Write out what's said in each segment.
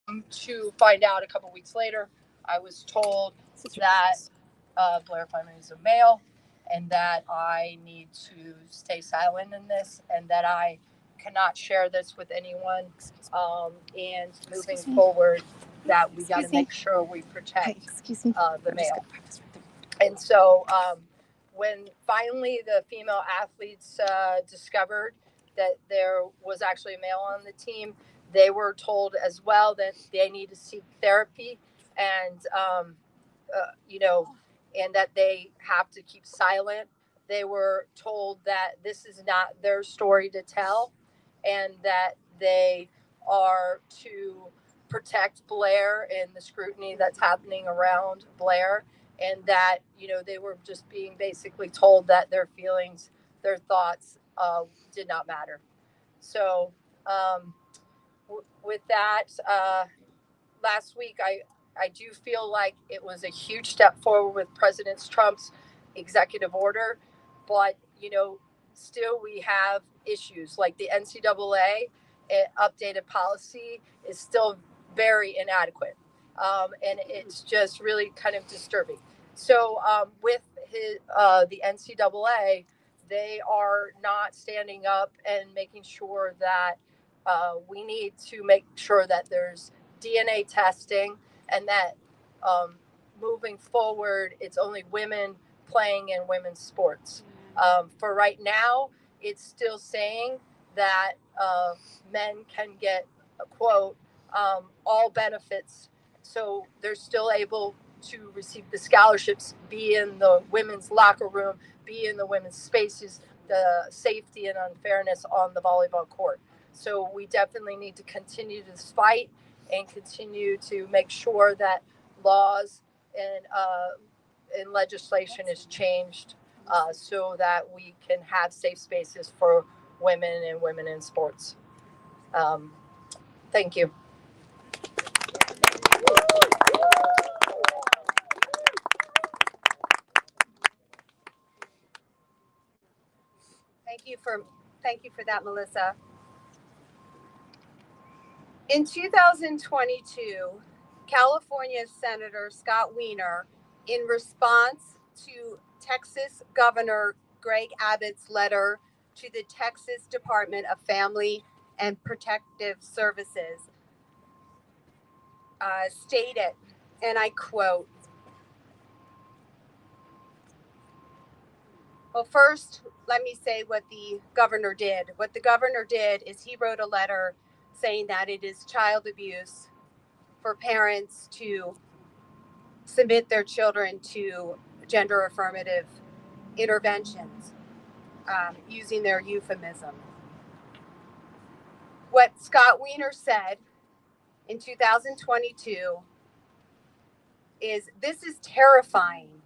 To find out a couple weeks later, I was told that Blair Fleming is a male and that I need to stay silent in this and that I cannot share this with anyone. And moving forward, that we got to make sure we protect the male. And so when finally the female athletes discovered that there was actually a male on the team, they were told as well that they need to seek therapy and, you know, and that they have to keep silent. They were told that this is not their story to tell and that they are to protect Blair and the scrutiny that's happening around Blair, and that they were just being basically told that their feelings, their thoughts did not matter. So with that, last week I do feel like it was a huge step forward with President Trump's executive order, but still we have issues like the NCAA updated policy is still very inadequate, and it's just really kind of disturbing. So with the NCAA, they are not standing up and making sure that we need to make sure that there's DNA testing and that moving forward, it's only women playing in women's sports. For right now, it's still saying that men can get a quote all benefits, so they're still able to receive the scholarships, be in the women's locker room, be in the women's spaces, the safety and unfairness on the volleyball court. So we definitely need to continue this fight and continue to make sure that laws and legislation is changed so that we can have safe spaces for women and women in sports. Um, Thank you. Thank you for that, Melissa. In 2022, California Senator Scott Wiener, in response to Texas Governor Greg Abbott's letter to the Texas Department of Family and Protective Services, stated, and I quote, well, first, let me say what the governor did. What the governor did is he wrote a letter saying that it is child abuse for parents to submit their children to gender affirmative interventions, using their euphemism. What Scott Wiener said in 2022 is, "This is terrifying.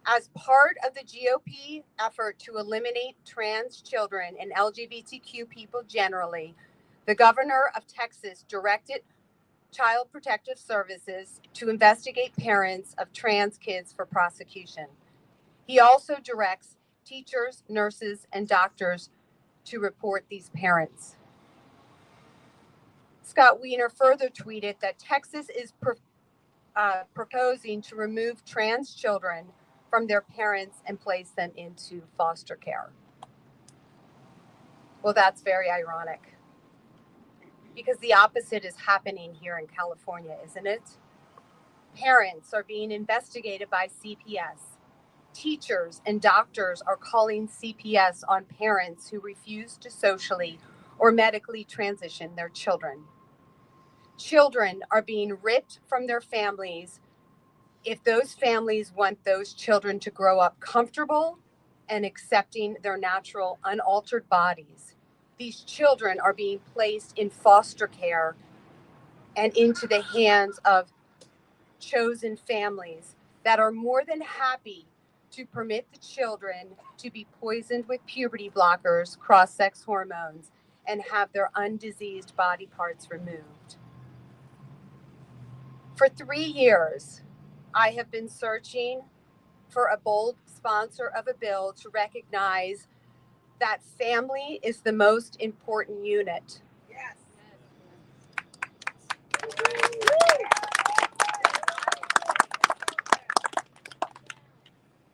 As part of the GOP effort to eliminate trans children and LGBTQ people generally, the governor of Texas directed Child Protective Services to investigate parents of trans kids for prosecution. He also directs teachers, nurses, and doctors to report these parents." Scott Wiener further tweeted that Texas is proposing to remove trans children from their parents and place them into foster care. Well, that's very ironic, because the opposite is happening here in California, isn't it? Parents are being investigated by CPS. Teachers and doctors are calling CPS on parents who refuse to socially or medically transition their children. Children are being ripped from their families if those families want those children to grow up comfortable and accepting their natural, unaltered bodies. These children are being placed in foster care and into the hands of chosen families that are more than happy to permit the children to be poisoned with puberty blockers, cross-sex hormones, and have their undiseased body parts removed. For 3 years, I have been searching for a bold sponsor of a bill to recognize that family is the most important unit. Yes.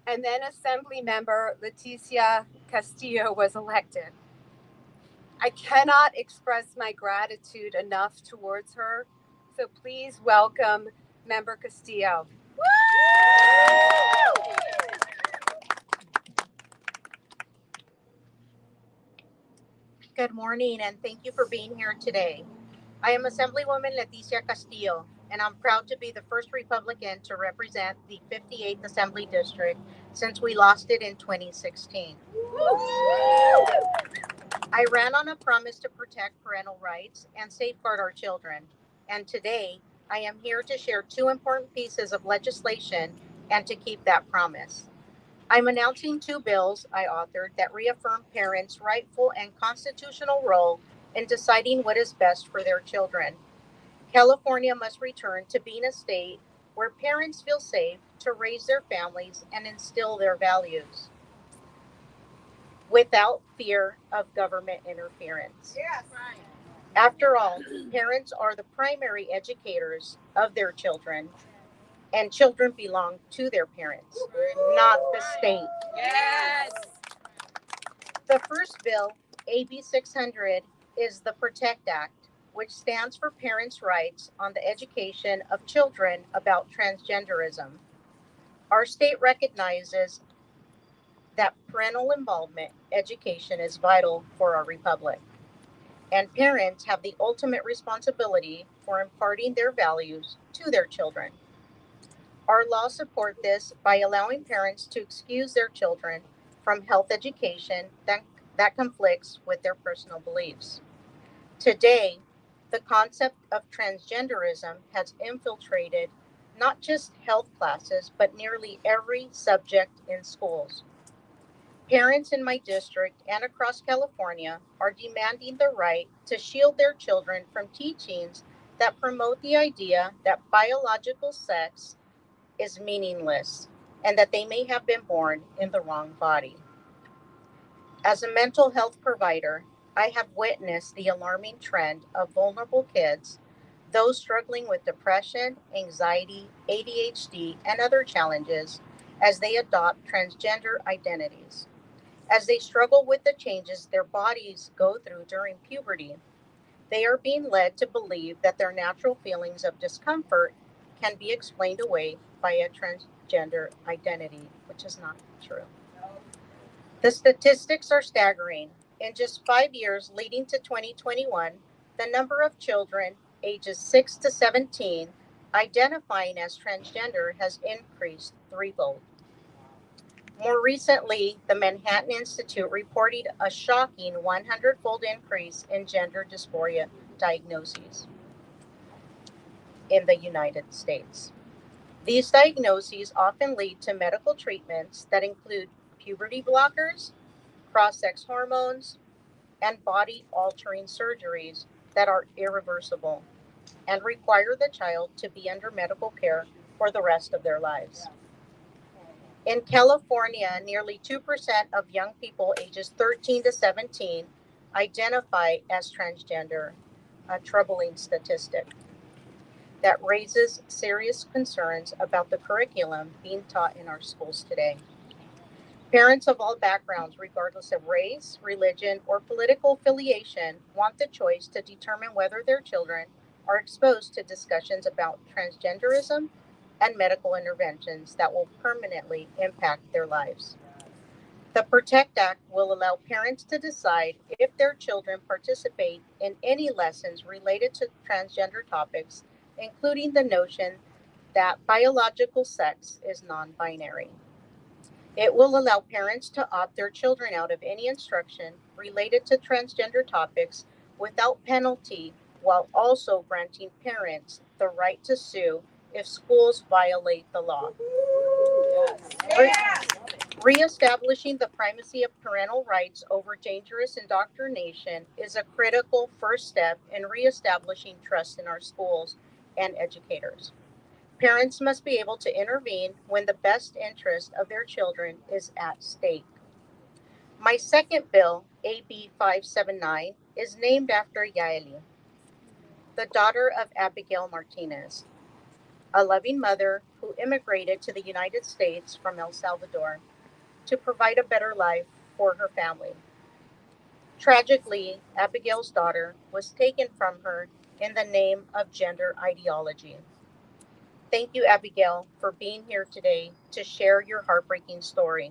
And then Assembly Member Leticia Castillo was elected. I cannot express my gratitude enough towards her, so please welcome Member Castillo. Good morning, and thank you for being here today. I am Assemblywoman Leticia Castillo, and I'm proud to be the first Republican to represent the 58th Assembly District since we lost it in 2016. I ran on a promise to protect parental rights and safeguard our children, and today I am here to share two important pieces of legislation and to keep that promise. I'm announcing two bills I authored that reaffirm parents' rightful and constitutional role in deciding what is best for their children. California must return to being a state where parents feel safe to raise their families and instill their values without fear of government interference. Yes. After all, parents are the primary educators of their children, and children belong to their parents, not the state. Yes. The first bill, AB 600, is the PROTECT Act, which stands for Parents' Rights on the Education of Children about Transgenderism. Our state recognizes that parental involvement education is vital for our republic, and parents have the ultimate responsibility for imparting their values to their children. Our laws support this by allowing parents to excuse their children from health education that conflicts with their personal beliefs. Today, the concept of transgenderism has infiltrated not just health classes, but nearly every subject in schools. Parents in my district and across California are demanding the right to shield their children from teachings that promote the idea that biological sex is meaningless and that they may have been born in the wrong body. As a mental health provider, I have witnessed the alarming trend of vulnerable kids, those struggling with depression, anxiety, ADHD, and other challenges as they adopt transgender identities. As they struggle with the changes their bodies go through during puberty, they are being led to believe that their natural feelings of discomfort can be explained away by a transgender identity, which is not true. The statistics are staggering. In just 5 years leading to 2021, the number of children ages 6 to 17 identifying as transgender has increased threefold. More recently, the Manhattan Institute reported a shocking 100-fold increase in gender dysphoria diagnoses in the United States. These diagnoses often lead to medical treatments that include puberty blockers, cross-sex hormones, and body-altering surgeries that are irreversible and require the child to be under medical care for the rest of their lives. In California, nearly 2% of young people ages 13 to 17 identify as transgender, a troubling statistic that raises serious concerns about the curriculum being taught in our schools today. Parents of all backgrounds, regardless of race, religion, or political affiliation, want the choice to determine whether their children are exposed to discussions about transgenderism and medical interventions that will permanently impact their lives. The PROTECT Act will allow parents to decide if their children participate in any lessons related to transgender topics, including the notion that biological sex is non-binary. It will allow parents to opt their children out of any instruction related to transgender topics without penalty, while also granting parents the right to sue if schools violate the law. Reestablishing the primacy of parental rights over dangerous indoctrination is a critical first step in reestablishing trust in our schools and educators. Parents must be able to intervene when the best interest of their children is at stake. My second bill, AB 579, is named after Yaeli, the daughter of Abigail Martinez, a loving mother who immigrated to the United States from El Salvador to provide a better life for her family. Tragically, Abigail's daughter was taken from her in the name of gender ideology. Thank you, Abigail, for being here today to share your heartbreaking story.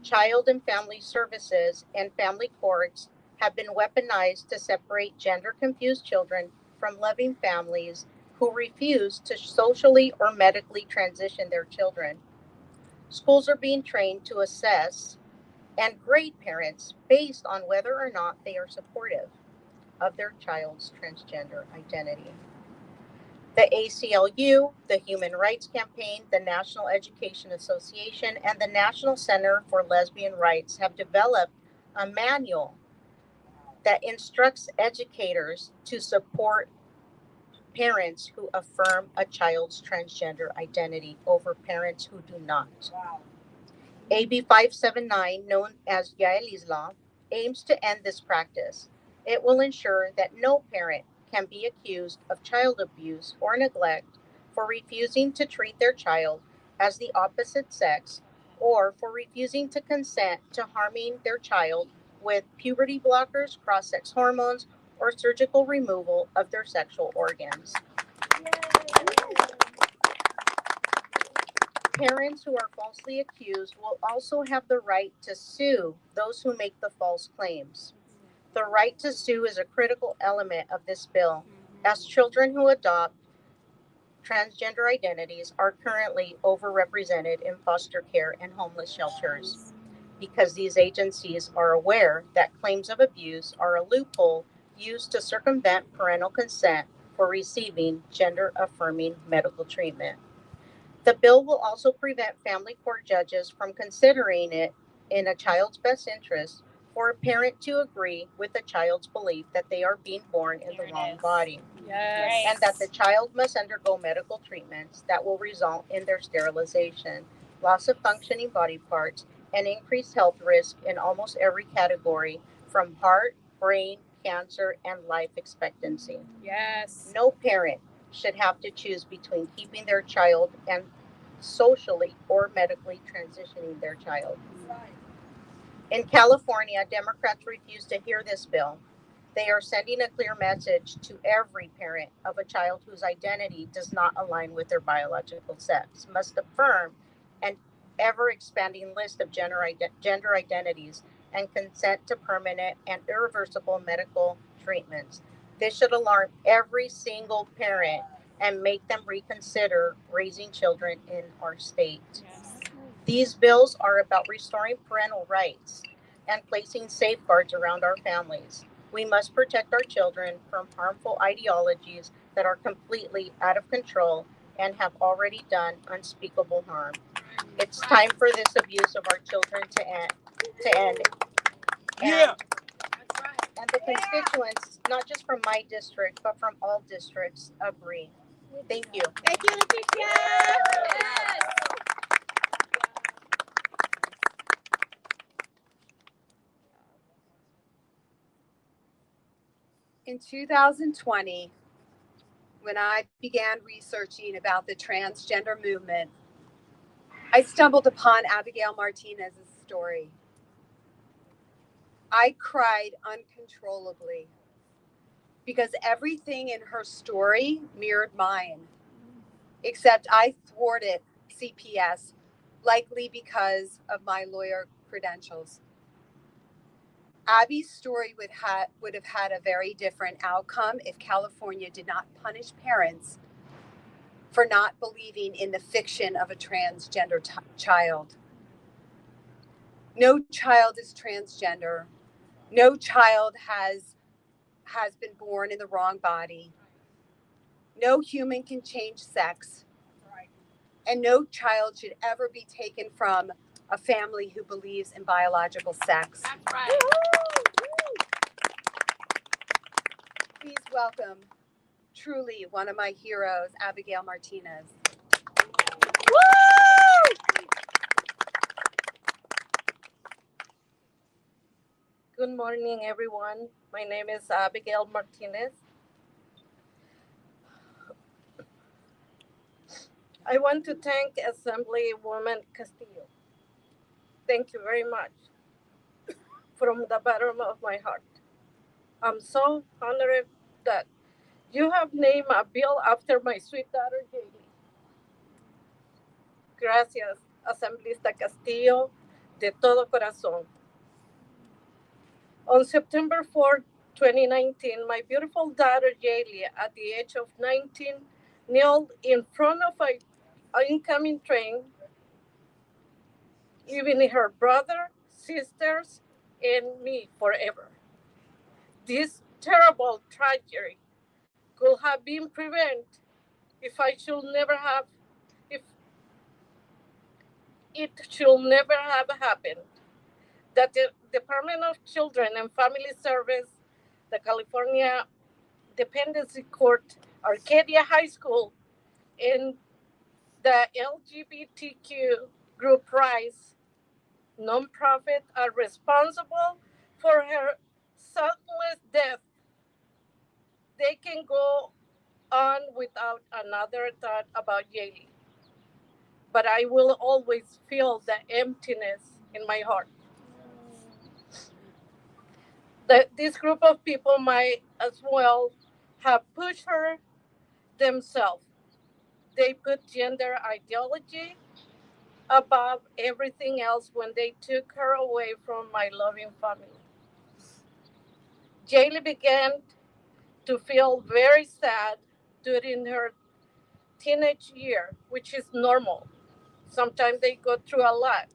Child and family services and family courts have been weaponized to separate gender confused children from loving families who refuse to socially or medically transition their children. Schools are being trained to assess and grade parents based on whether or not they are supportive of their child's transgender identity. The ACLU, the Human Rights Campaign, the National Education Association, and the National Center for Lesbian Rights have developed a manual that instructs educators to support parents who affirm a child's transgender identity over parents who do not. AB 579, known as Yaeli's Law, aims to end this practice. It will ensure that no parent can be accused of child abuse or neglect for refusing to treat their child as the opposite sex or for refusing to consent to harming their child with puberty blockers, cross-sex hormones, or surgical removal of their sexual organs. Parents who are falsely accused will also have the right to sue those who make the false claims. The right to sue is a critical element of this bill, as children who adopt transgender identities are currently overrepresented in foster care and homeless shelters, because these agencies are aware that claims of abuse are a loophole used to circumvent parental consent for receiving gender affirming medical treatment. The bill will also prevent family court judges from considering it in a child's best interest for a parent to agree with the child's belief that they are being born in the wrong body. Yes. And that the child must undergo medical treatments that will result in their sterilization, loss of functioning body parts, and increased health risk in almost every category from heart, brain, cancer, and life expectancy. Yes. No parent should have to choose between keeping their child and socially or medically transitioning their child. In California, Democrats refuse to hear this bill. They are sending a clear message to every parent of a child whose identity does not align with their biological sex, must affirm an ever expanding list of gender identities and consent to permanent and irreversible medical treatments. This should alarm every single parent and make them reconsider raising children in our state. Yes. These bills are about restoring parental rights and placing safeguards around our families. We must protect our children from harmful ideologies that are completely out of control and have already done unspeakable harm. It's time for this abuse of our children to end. Yeah. And the constituents, not just from my district, but from all districts, agree. Thank you. Thank you, Leticia. Yes. In 2020, when I began researching about the transgender movement, I stumbled upon Abigail Martinez's story. I cried uncontrollably because everything in her story mirrored mine, except I thwarted CPS, likely because of my lawyer credentials. Abby's story would have had a very different outcome if California did not punish parents for not believing in the fiction of a transgender child. No child is transgender. No child has been born in the wrong body. No human can change sex. And no child should ever be taken from a family who believes in biological sex. That's right. Please welcome, truly one of my heroes, Abigail Martinez. Good morning, everyone. My name is Abigail Martinez. I want to thank Assemblywoman Castillo. Thank you very much from the bottom of my heart. I'm so honored that you have named a bill after my sweet daughter, Jamie. Gracias, Asambleísta Castillo, de todo corazón. On September 4th, 2019, my beautiful daughter, Jaylee, at the age of 19, knelt in front of an incoming train, leaving her brother, sisters, and me forever. This terrible tragedy could have been prevented if I should never have, if it should never have happened. That the Department of Children and Family Service, the California Dependency Court, Arcadia High School, and the LGBTQ group Rise nonprofit are responsible for her senseless death. They can go on without another thought about Yale, but I will always feel the emptiness in my heart. That this group of people might as well have pushed her themselves. They put gender ideology above everything else when they took her away from my loving family. Jaylee began to feel very sad during her teenage year, which is normal. Sometimes they go through a lot.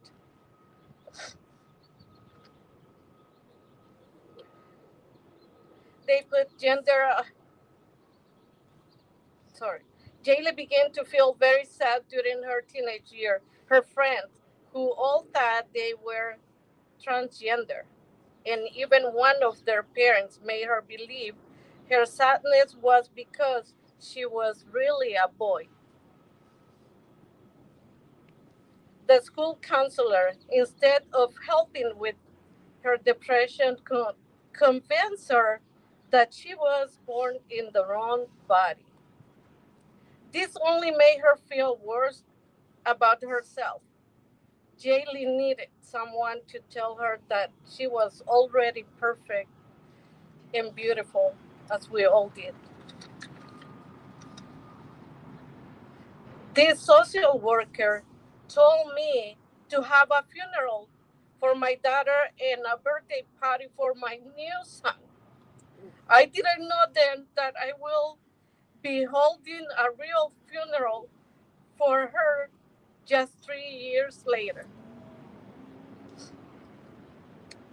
They put gender, sorry. Jaylee began to feel very sad during her teenage year. Her friends, who all thought they were transgender, and even one of their parents made her believe her sadness was because she was really a boy. The school counselor, instead of helping with her depression, convinced her that she was born in the wrong body. This only made her feel worse about herself. Jaylee needed someone to tell her that she was already perfect and beautiful, as we all did. This social worker told me to have a funeral for my daughter and a birthday party for my new son. I didn't know then that I will be holding a real funeral for her just 3 years later.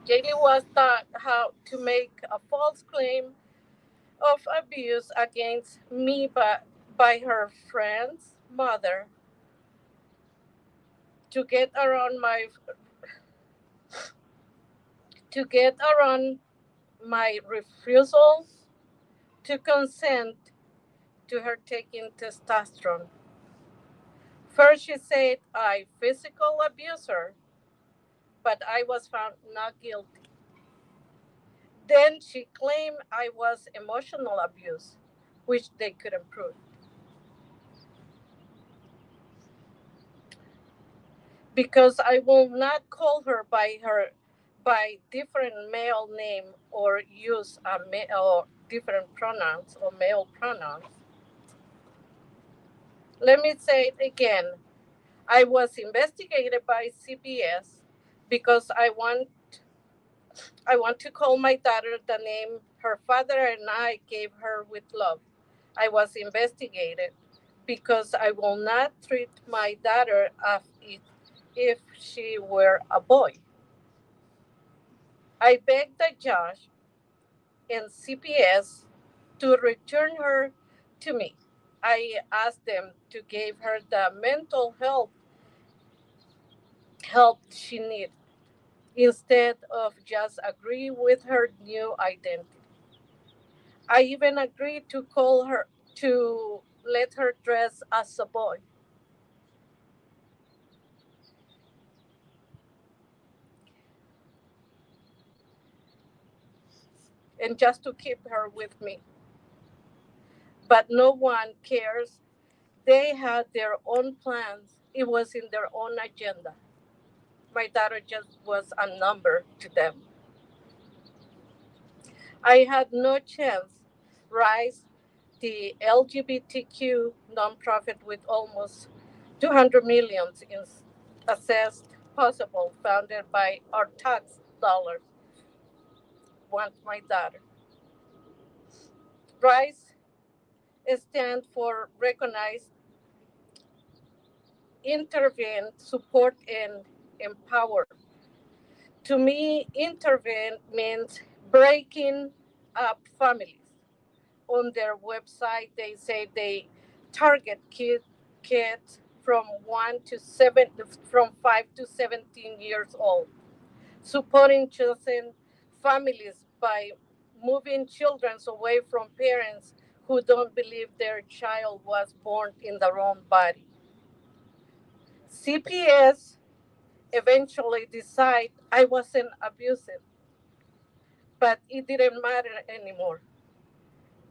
Jaylee was taught how to make a false claim of abuse against me by her friend's mother to get around my to get around my refusal to consent to her taking testosterone. First, she said I physical abused her, but I was found not guilty. Then she claimed I was emotional abuse, which they couldn't prove. Because I will not call her by different male name or use or different pronouns or male pronouns. Let me say it again. I was investigated by CPS because I want to call my daughter the name her father and I gave her with love. I was investigated because I will not treat my daughter as if she were a boy. I begged the judge and CPS to return her to me. I asked them to give her the mental help she needed instead of just agree with her new identity. I even agreed to let her dress as a boy and just to keep her with me. But no one cares They had their own plans. It was in their own agenda. My daughter just was a number to them. I had no chance. Rise, the LGBTQ nonprofit with almost 200 millions in assessed possible, founded by our tax dollars, want my daughter. Rise stands for recognize, intervene, support, and empower. To me, intervene means breaking up families. On their website, they say they target kids from 5 to 17 years old, supporting chosen families by moving children away from parents who don't believe their child was born in the wrong body. CPS eventually decided I wasn't abusive, but it didn't matter anymore.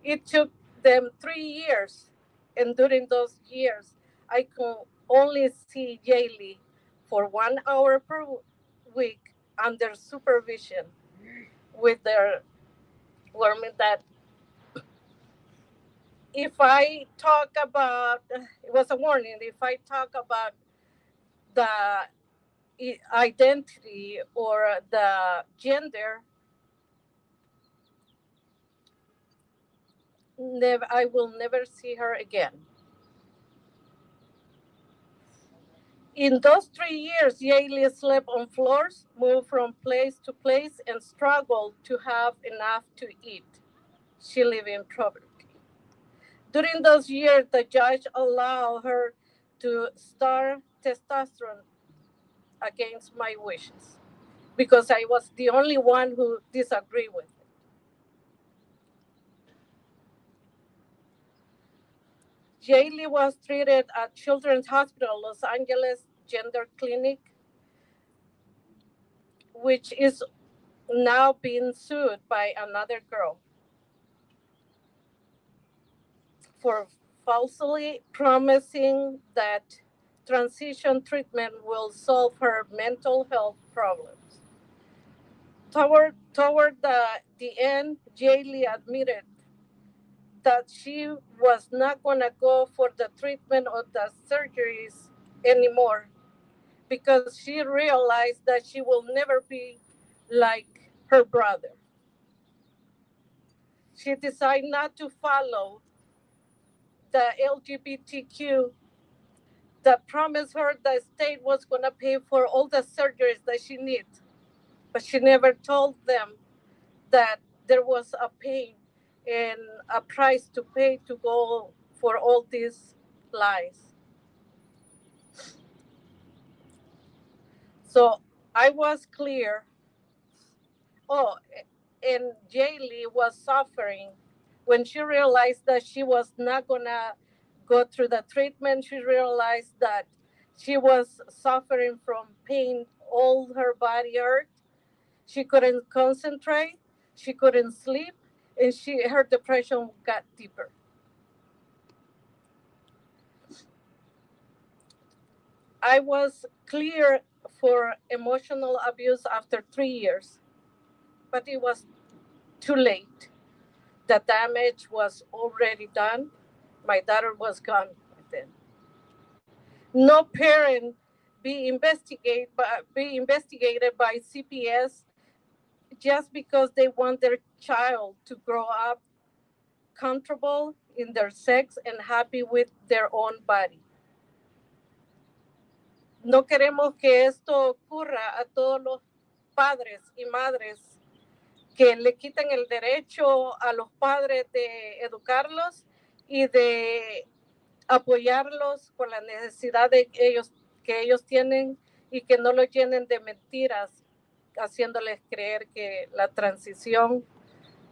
It took them 3 years, and during those years, I could only see Jaylee for 1 hour per week under supervision with their women that if I talk about, it was a warning, if I talk about the identity or the gender, I will never see her again. In those 3 years, Yaeli slept on floors, moved from place to place, and struggled to have enough to eat. She lived in poverty. During those years, the judge allowed her to start testosterone against my wishes because I was the only one who disagreed with it. Yaeli was treated at Children's Hospital Los Angeles Gender Clinic, which is now being sued by another girl for falsely promising that transition treatment will solve her mental health problems. Toward the end, Jaylee admitted that she was not going to go for the treatment or the surgeries anymore because she realized that she will never be like her brother. She decided not to follow the LGBTQ that promised her the state was going to pay for all the surgeries that she needs. But she never told them that there was a pain and a price to pay to go for all these lies. So I was clear. Oh, and Jaylee was suffering when she realized that she was not going to go through the treatment. She realized that she was suffering from pain. All her body hurt. She couldn't concentrate. She couldn't sleep. And her depression got deeper. I was clear for emotional abuse after 3 years, but it was too late. The damage was already done. My daughter was gone by then. No parent be investigated by CPS just because they want their child to grow up comfortable in their sex and happy with their own body. No queremos que esto ocurra a todos los padres y madres que le quiten el derecho a los padres de educarlos y de apoyarlos con la necesidad que ellos tienen y que no los llenen de mentiras, haciéndoles creer que la transición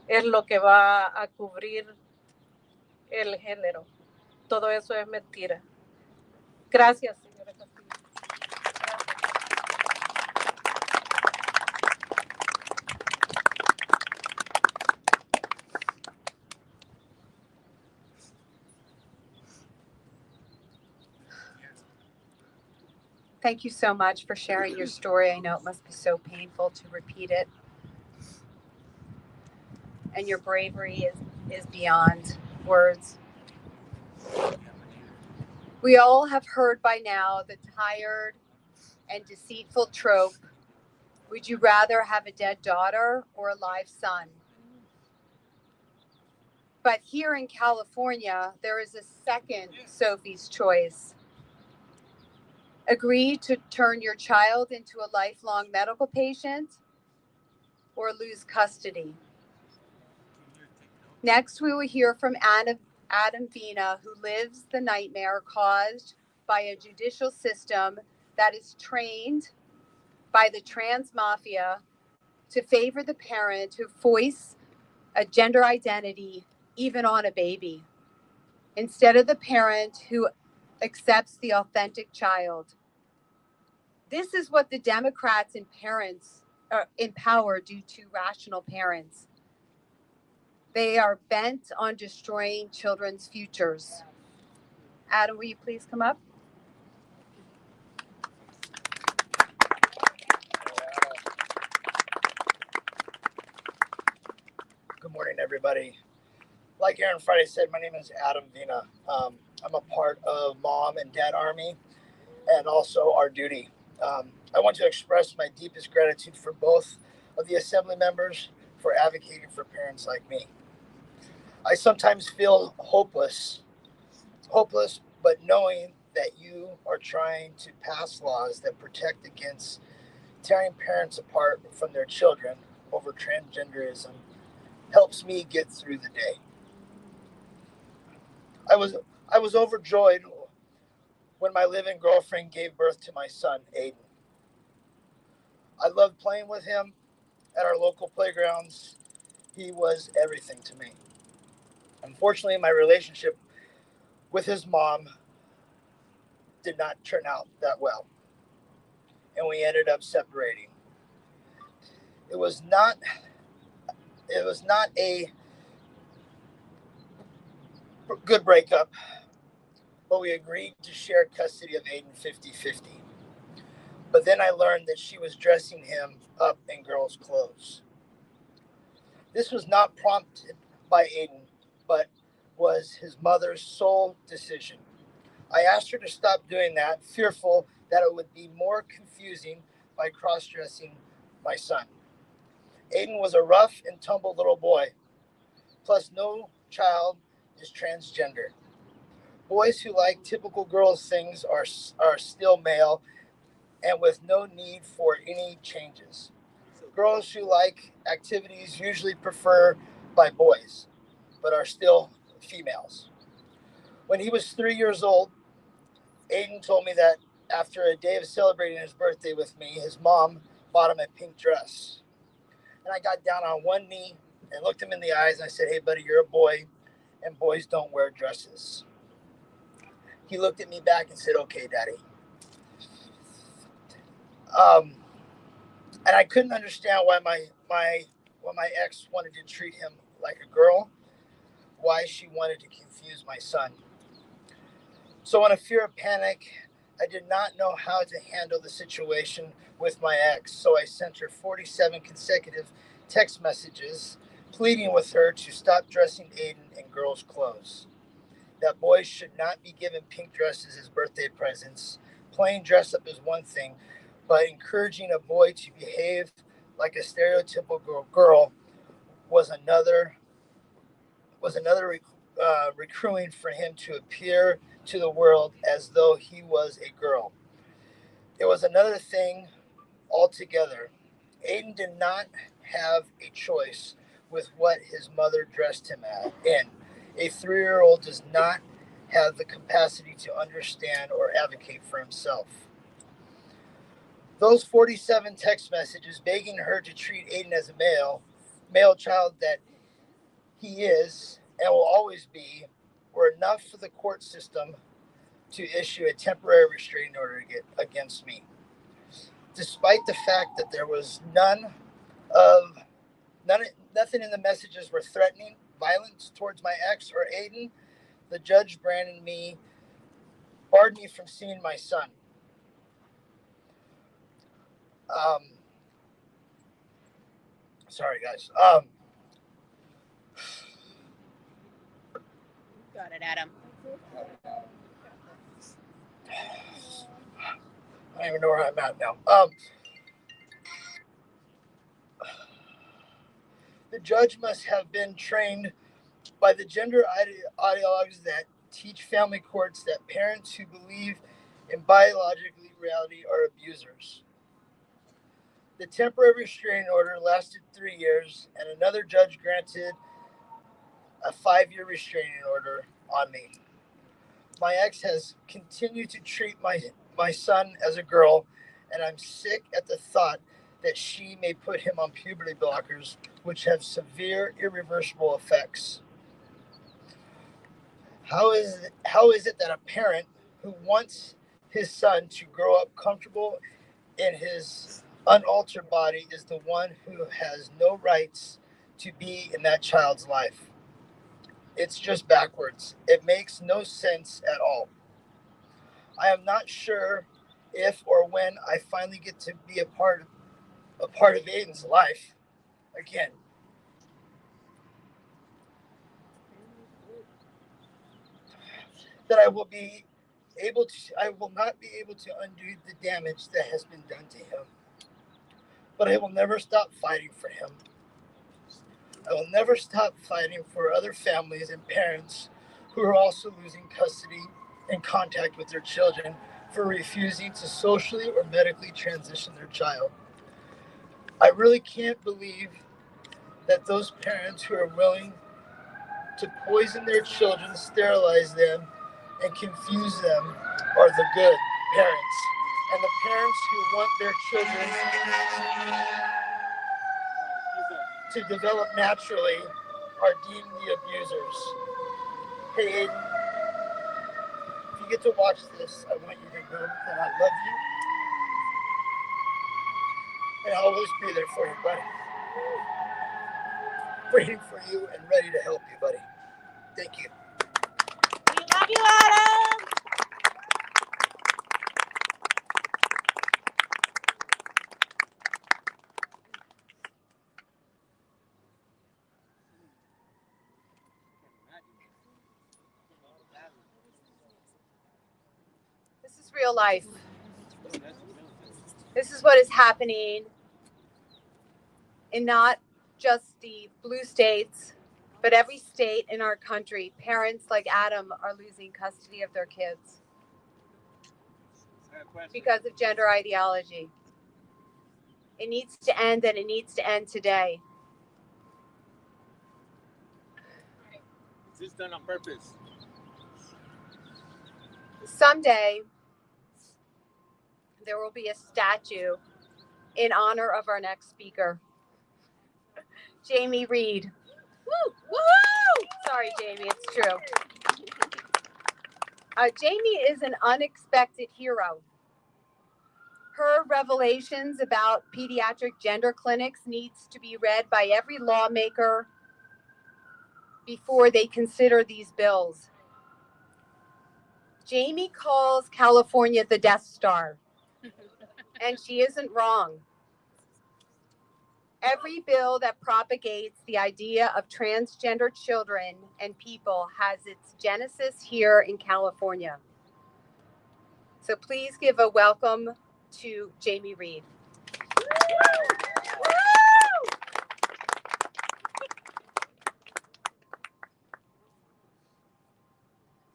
es lo que va a cubrir el género. Todo eso es mentira. Gracias, señora Castillo. Thank you so much for sharing your story. I know it must be so painful to repeat it. And your bravery is beyond words. We all have heard by now the tired and deceitful trope, would you rather have a dead daughter or a live son? But here in California, there is a second Sophie's choice. Agree to turn your child into a lifelong medical patient or lose custody. Next, we will hear from Adam Vina, who lives the nightmare caused by a judicial system that is trained by the trans mafia to favor the parent who foists a gender identity even on a baby, instead of the parent who accepts the authentic child. This is what the Democrats and parents in power do to rational parents. They are bent on destroying children's futures. Adam, will you please come up? Good morning, everybody. Like Aaron Friday said, my name is Adam Vina. I'm a part of Mom and Dad Army and also Our Duty. I want to express my deepest gratitude for both of the assembly members for advocating for parents like me. I sometimes feel hopeless, but knowing that you are trying to pass laws that protect against tearing parents apart from their children over transgenderism helps me get through the day. I was overjoyed when my live-in girlfriend gave birth to my son, Aiden. I loved playing with him at our local playgrounds. He was everything to me. Unfortunately, my relationship with his mom did not turn out that well, and we ended up separating. It was not a good breakup, but we agreed to share custody of Aiden 50-50. But then I learned that she was dressing him up in girls' clothes. This was not prompted by Aiden, but was his mother's sole decision. I asked her to stop doing that, fearful that it would be more confusing by cross-dressing my son. Aiden was a rough and tumble little boy. Plus, no child is transgender. Boys who like typical girls' things are still male and with no need for any changes. Girls who like activities usually preferred by boys, but are still females. When he was 3 years old, Aiden told me that after a day of celebrating his birthday with me, his mom bought him a pink dress. And I got down on one knee and looked him in the eyes and I said, "Hey, buddy, you're a boy, and boys don't wear dresses." He looked at me back and said, "Okay, Daddy." And I couldn't understand why my ex wanted to treat him like a girl, why she wanted to confuse my son. So in a fear of panic, I did not know how to handle the situation with my ex, so I sent her 47 consecutive text messages pleading with her to stop dressing Aiden in girls' clothes, that boys should not be given pink dresses as birthday presents. Plain dress up is one thing, but encouraging a boy to behave like a stereotypical girl was another recruiting for him to appear to the world as though he was a girl. It was another thing altogether. Aiden did not have a choice with what his mother dressed him in. A 3-year-old does not have the capacity to understand or advocate for himself. Those 47 text messages begging her to treat Aiden as a male child that he is and will always be, were enough for the court system to issue a temporary restraining order against me. Despite the fact that there was nothing in the messages were threatening violence towards my ex or Aiden, the judge barred me from seeing my son. Sorry, guys. Got it, Adam. I don't even know where I'm at now. The judge must have been trained by the gender ideologues that teach family courts that parents who believe in biological reality are abusers. The temporary restraining order lasted 3 years, and another judge granted a 5-year restraining order on me. My ex has continued to treat my son as a girl, and I'm sick at the thought that she may put him on puberty blockers, which have severe, irreversible effects. How is it that a parent who wants his son to grow up comfortable in his unaltered body is the one who has no rights to be in that child's life? It's just backwards. It makes no sense at all. I am not sure if or when I finally get to be a part of Aiden's life again. That I will not be able to undo the damage that has been done to him. But I will never stop fighting for him. I will never stop fighting for other families and parents who are also losing custody and contact with their children for refusing to socially or medically transition their child. I really can't believe that those parents who are willing to poison their children, sterilize them, and confuse them are the good parents. And the parents who want their children to develop naturally are deemed the abusers. Hey, Aiden, if you get to watch this, I want you to know that I love you. And I'll always be there for you, buddy. Waiting for you and ready to help you, buddy. Thank you. We love you, Adam! This is real life. This is what is happening in not just the blue states, but every state in our country. Parents like Adam are losing custody of their kids because of gender ideology. It needs to end, and it needs to end today. Is this done on purpose? Someday, there will be a statue in honor of our next speaker, Jamie Reed. Woo! Woo! Sorry, Jamie, it's true. Jamie is an unexpected hero. Her revelations about pediatric gender clinics needs to be read by every lawmaker before they consider these bills. Jamie calls California the Death Star, and she isn't wrong. Every bill that propagates the idea of transgender children and people has its genesis here in California. So please give a welcome to Jamie Reed.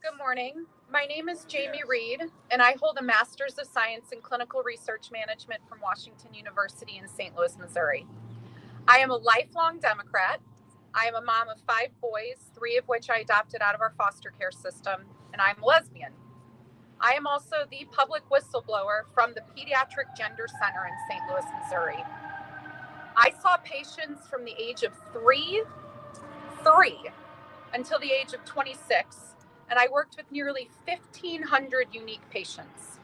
Good morning. My name is Jamie Reed, and I hold a Master's of Science in Clinical Research Management from Washington University in St. Louis, Missouri. I am a lifelong Democrat. I am a mom of 5 boys, 3 of which I adopted out of our foster care system, and I'm a lesbian. I am also the public whistleblower from the Pediatric Gender Center in St. Louis, Missouri. I saw patients from the age of 3 until the age of 26, and I worked with nearly 1,500 unique patients.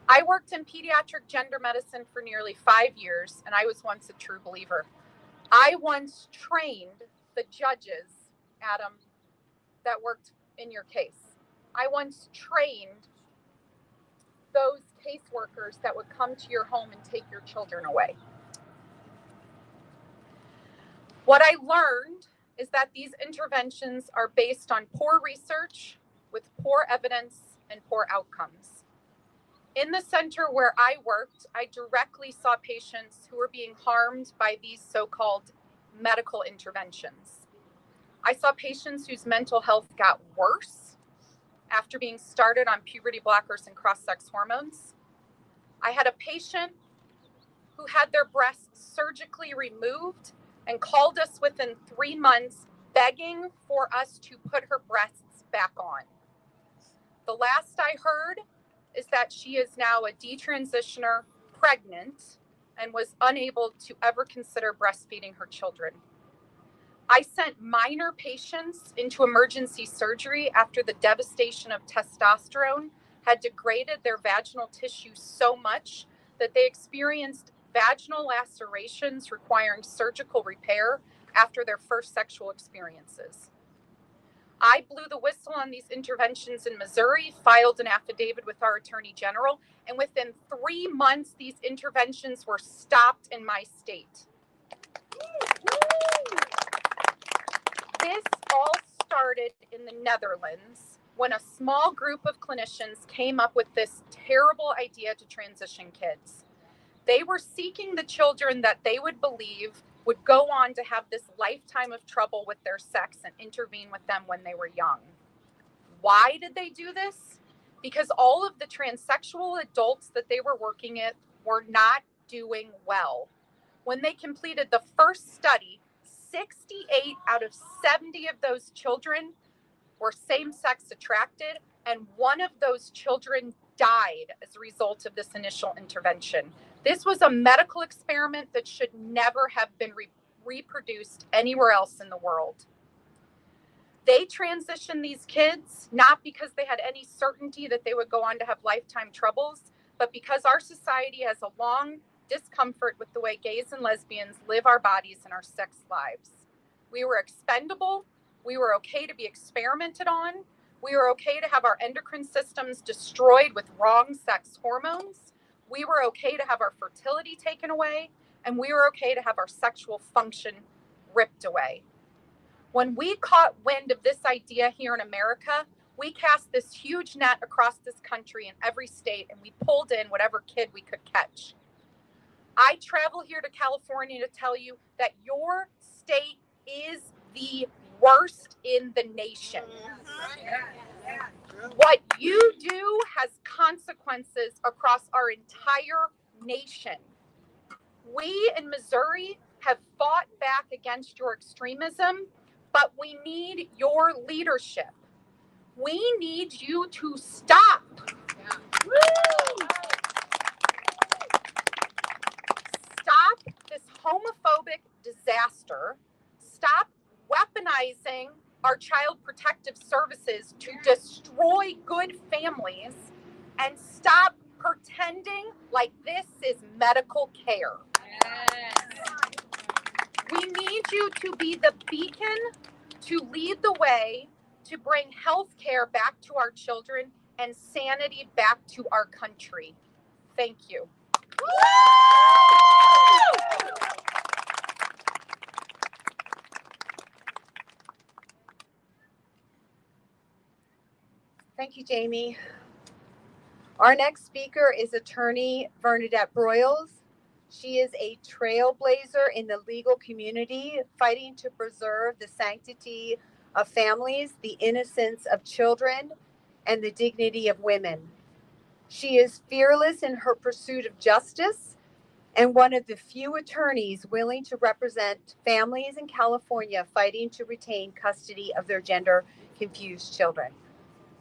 I worked in pediatric gender medicine for nearly 5 years, and I was once a true believer. I once trained the judges, Adam, that worked in your case. I once trained those caseworkers that would come to your home and take your children away. What I learned is that these interventions are based on poor research with poor evidence and poor outcomes. In the center where I worked, I directly saw patients who were being harmed by these so-called medical interventions. I saw patients whose mental health got worse after being started on puberty blockers and cross-sex hormones. I had a patient who had their breasts surgically removed and called us within 3 months begging for us to put her breasts back on. The last I heard is that she is now a detransitioner, pregnant, and was unable to ever consider breastfeeding her children. I sent minor patients into emergency surgery after the devastation of testosterone had degraded their vaginal tissue so much that they experienced vaginal lacerations requiring surgical repair after their first sexual experiences. I blew the whistle on these interventions in Missouri, filed an affidavit with our Attorney General, and within 3 months, these interventions were stopped in my state. This all started in the Netherlands when a small group of clinicians came up with this terrible idea to transition kids. They were seeking the children that they would believe would go on to have this lifetime of trouble with their sex and intervene with them when they were young. Why did they do this? Because all of the transsexual adults that they were working at were not doing well. When they completed the first study, 68 out of 70 of those children were same-sex attracted, and one of those children died as a result of this initial intervention. This was a medical experiment that should never have been reproduced anywhere else in the world. They transitioned these kids not because they had any certainty that they would go on to have lifetime troubles, but because our society has a long discomfort with the way gays and lesbians live our bodies and our sex lives. We were expendable. We were okay to be experimented on. We were okay to have our endocrine systems destroyed with wrong sex hormones. We were okay to have our fertility taken away. And we were okay to have our sexual function ripped away. When we caught wind of this idea here in America, we cast this huge net across this country in every state, and we pulled in whatever kid we could catch. I travel here to California to tell you that your state is the worst in the nation. What you do has consequences across our entire nation. We in Missouri have fought back against your extremism, but we need your leadership. We need you to stop. Stop this homophobic disaster. Stop weaponizing our child protective services to destroy good families, and stop pretending like this is medical care. We need you to be the beacon, to lead the way, to bring health care back to our children and sanity back to our country. Thank you. Thank you, Jamie. Our next speaker is attorney Vernadette Broyles. She is a trailblazer in the legal community, fighting to preserve the sanctity of families, the innocence of children, and the dignity of women. She is fearless in her pursuit of justice and one of the few attorneys willing to represent families in California fighting to retain custody of their gender-confused children.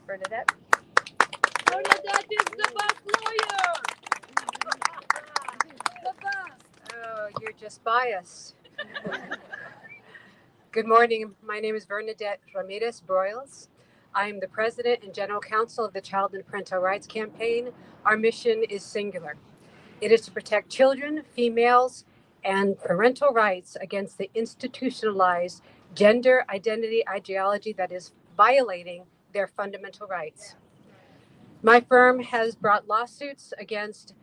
Vernadette? Vernadette is the best lawyer! The best! Oh, you're just biased. Good morning. My name is Vernadette Broyles. I am the president and general counsel of the Child and Parental Rights Campaign. Our mission is singular. It is to protect children, females, and parental rights against the institutionalized gender identity ideology that is violating their fundamental rights. My firm has brought lawsuits against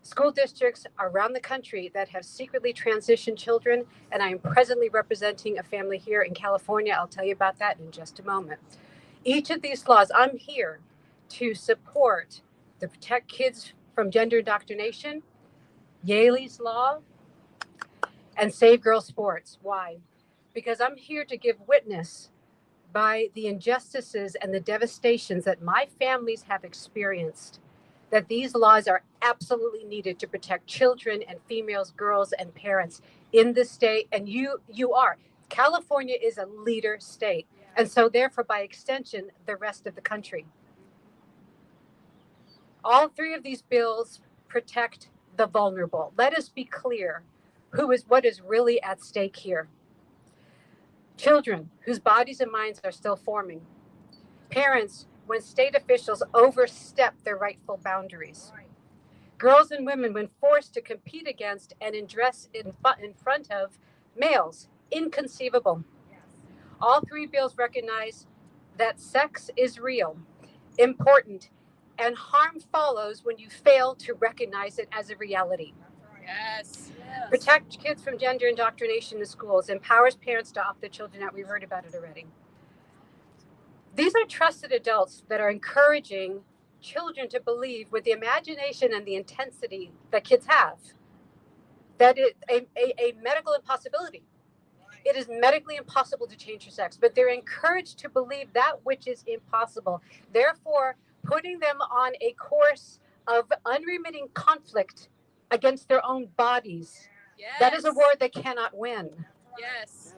school districts around the country that have secretly transitioned children, and I am presently representing a family here in California. I'll tell you about that in just a moment. Each of these laws, I'm here to support the Protect Kids from Gender Indoctrination, Yaley's Law, and Save Girl Sports. Why? Because I'm here to give witness by the injustices and the devastations that my families have experienced, that these laws are absolutely needed to protect children and females, girls, and parents in this state. And you are. California is a leader state. And so therefore, by extension, the rest of the country. All three of these bills protect the vulnerable. Let us be clear what is really at stake here. Children whose bodies and minds are still forming. Parents when state officials overstep their rightful boundaries. Girls and women when forced to compete against and dress in front of males. Inconceivable. All three bills recognize that sex is real, important, and harm follows when you fail to recognize it as a reality. Yes. Protect kids from gender indoctrination in schools, empowers parents to opt their children out. We've heard about it already. These are trusted adults that are encouraging children to believe with the imagination and the intensity that kids have that it's a medical impossibility. It is medically impossible to change your sex, but they're encouraged to believe that which is impossible. Therefore, putting them on a course of unremitting conflict against their own bodies. Yes. That is a war they cannot win. Yes.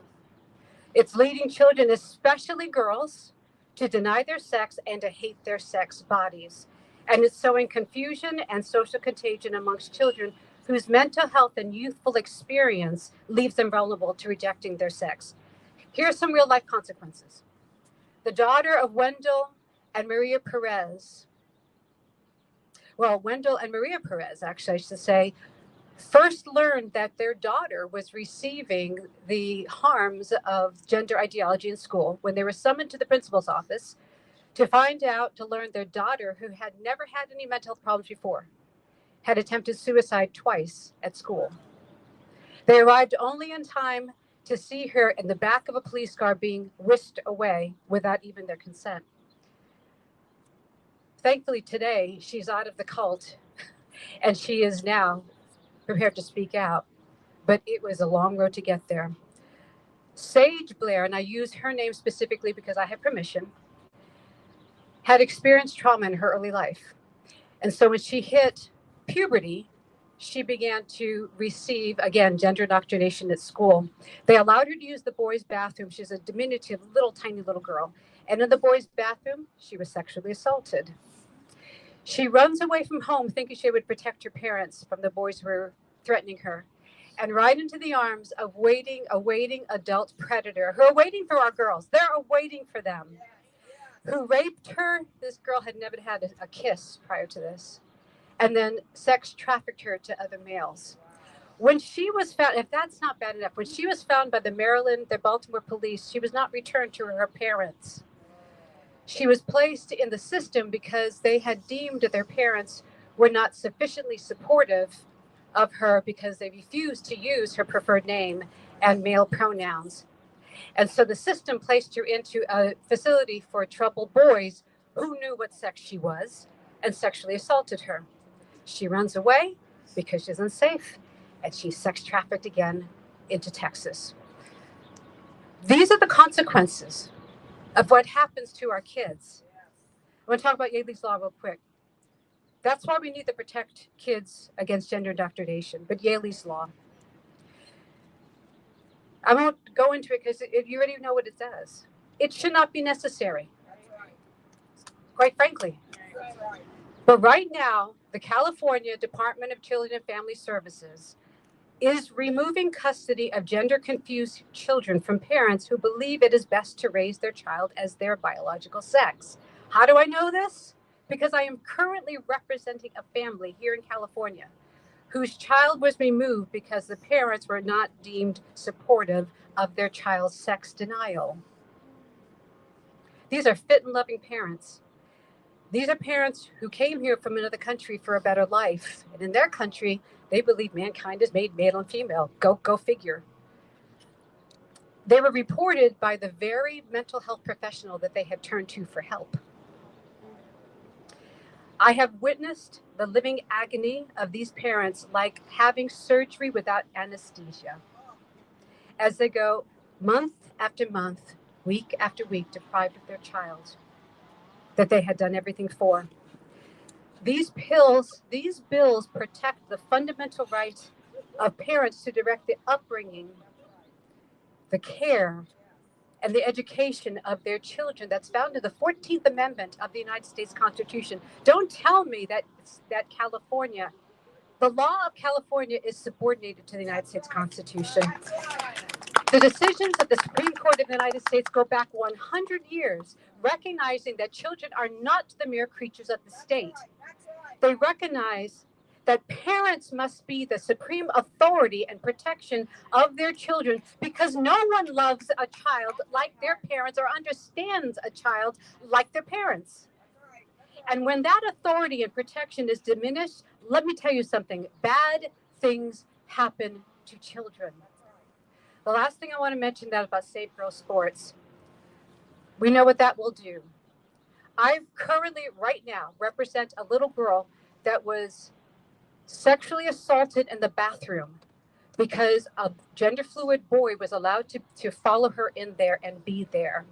It's leading children, especially girls, to deny their sex and to hate their sex bodies. And it's sowing confusion and social contagion amongst children whose mental health and youthful experience leaves them vulnerable to rejecting their sex. Here are some real life consequences. The daughter of Wendell and Maria Perez, actually, I should say, first learned that their daughter was receiving the harms of gender ideology in school when they were summoned to the principal's office to learn their daughter, who had never had any mental health problems before, had attempted suicide twice at school. They arrived only in time to see her in the back of a police car being whisked away without even their consent. Thankfully, today, she's out of the cult, and she is now prepared to speak out. But it was a long road to get there. Sage Blair, and I use her name specifically because I have permission, had experienced trauma in her early life. And so when she hit puberty, she began to receive, again, gender indoctrination at school. They allowed her to use the boys' bathroom. She's a diminutive, tiny little girl. And in the boys' bathroom, she was sexually assaulted. She runs away from home thinking she would protect her parents from the boys who were threatening her, and right into the arms of awaiting adult predator who are waiting for our girls. They're awaiting for them. Who raped her. This girl had never had a kiss prior to this, and then sex trafficked her to other males. When she was found, if that's not bad enough, when she was found by the Baltimore police, she was not returned to her parents. She was placed in the system because they had deemed that their parents were not sufficiently supportive of her because they refused to use her preferred name and male pronouns. And so the system placed her into a facility for troubled boys who knew what sex she was and sexually assaulted her. She runs away because she's unsafe, and she's sex trafficked again into Texas. These are the consequences of what happens to our kids. I want to talk about Yaley's Law real quick. That's why we need to protect kids against gender indoctrination, but Yaley's Law. I won't go into it because you already know what it says. It should not be necessary, quite frankly. But right now, the California Department of Children and Family Services is removing custody of gender-confused children from parents who believe it is best to raise their child as their biological sex. How do I know this? Because I am currently representing a family here in California whose child was removed because the parents were not deemed supportive of their child's sex denial. These are fit and loving parents. These are parents who came here from another country for a better life. And in their country, they believe mankind is made male and female. Go figure. They were reported by the very mental health professional that they had turned to for help. I have witnessed the living agony of these parents, like having surgery without anesthesia, as they go month after month, week after week, deprived of their child that they had done everything for. These bills protect the fundamental right of parents to direct the upbringing, the care, and the education of their children that's found in the 14th Amendment of the United States Constitution. Don't tell me that California, the law of California is subordinated to the United States Constitution. The decisions of the Supreme Court of the United States go back 100 years, recognizing that children are not the mere creatures of the state. They recognize that parents must be the supreme authority and protection of their children, because no one loves a child like their parents or understands a child like their parents. And when that authority and protection is diminished, let me tell you something, bad things happen to children. The last thing I want to mention that about Safe Girl Sports, we know what that will do. I currently, right now, represent a little girl that was sexually assaulted in the bathroom because a gender fluid boy was allowed to follow her in there and be there.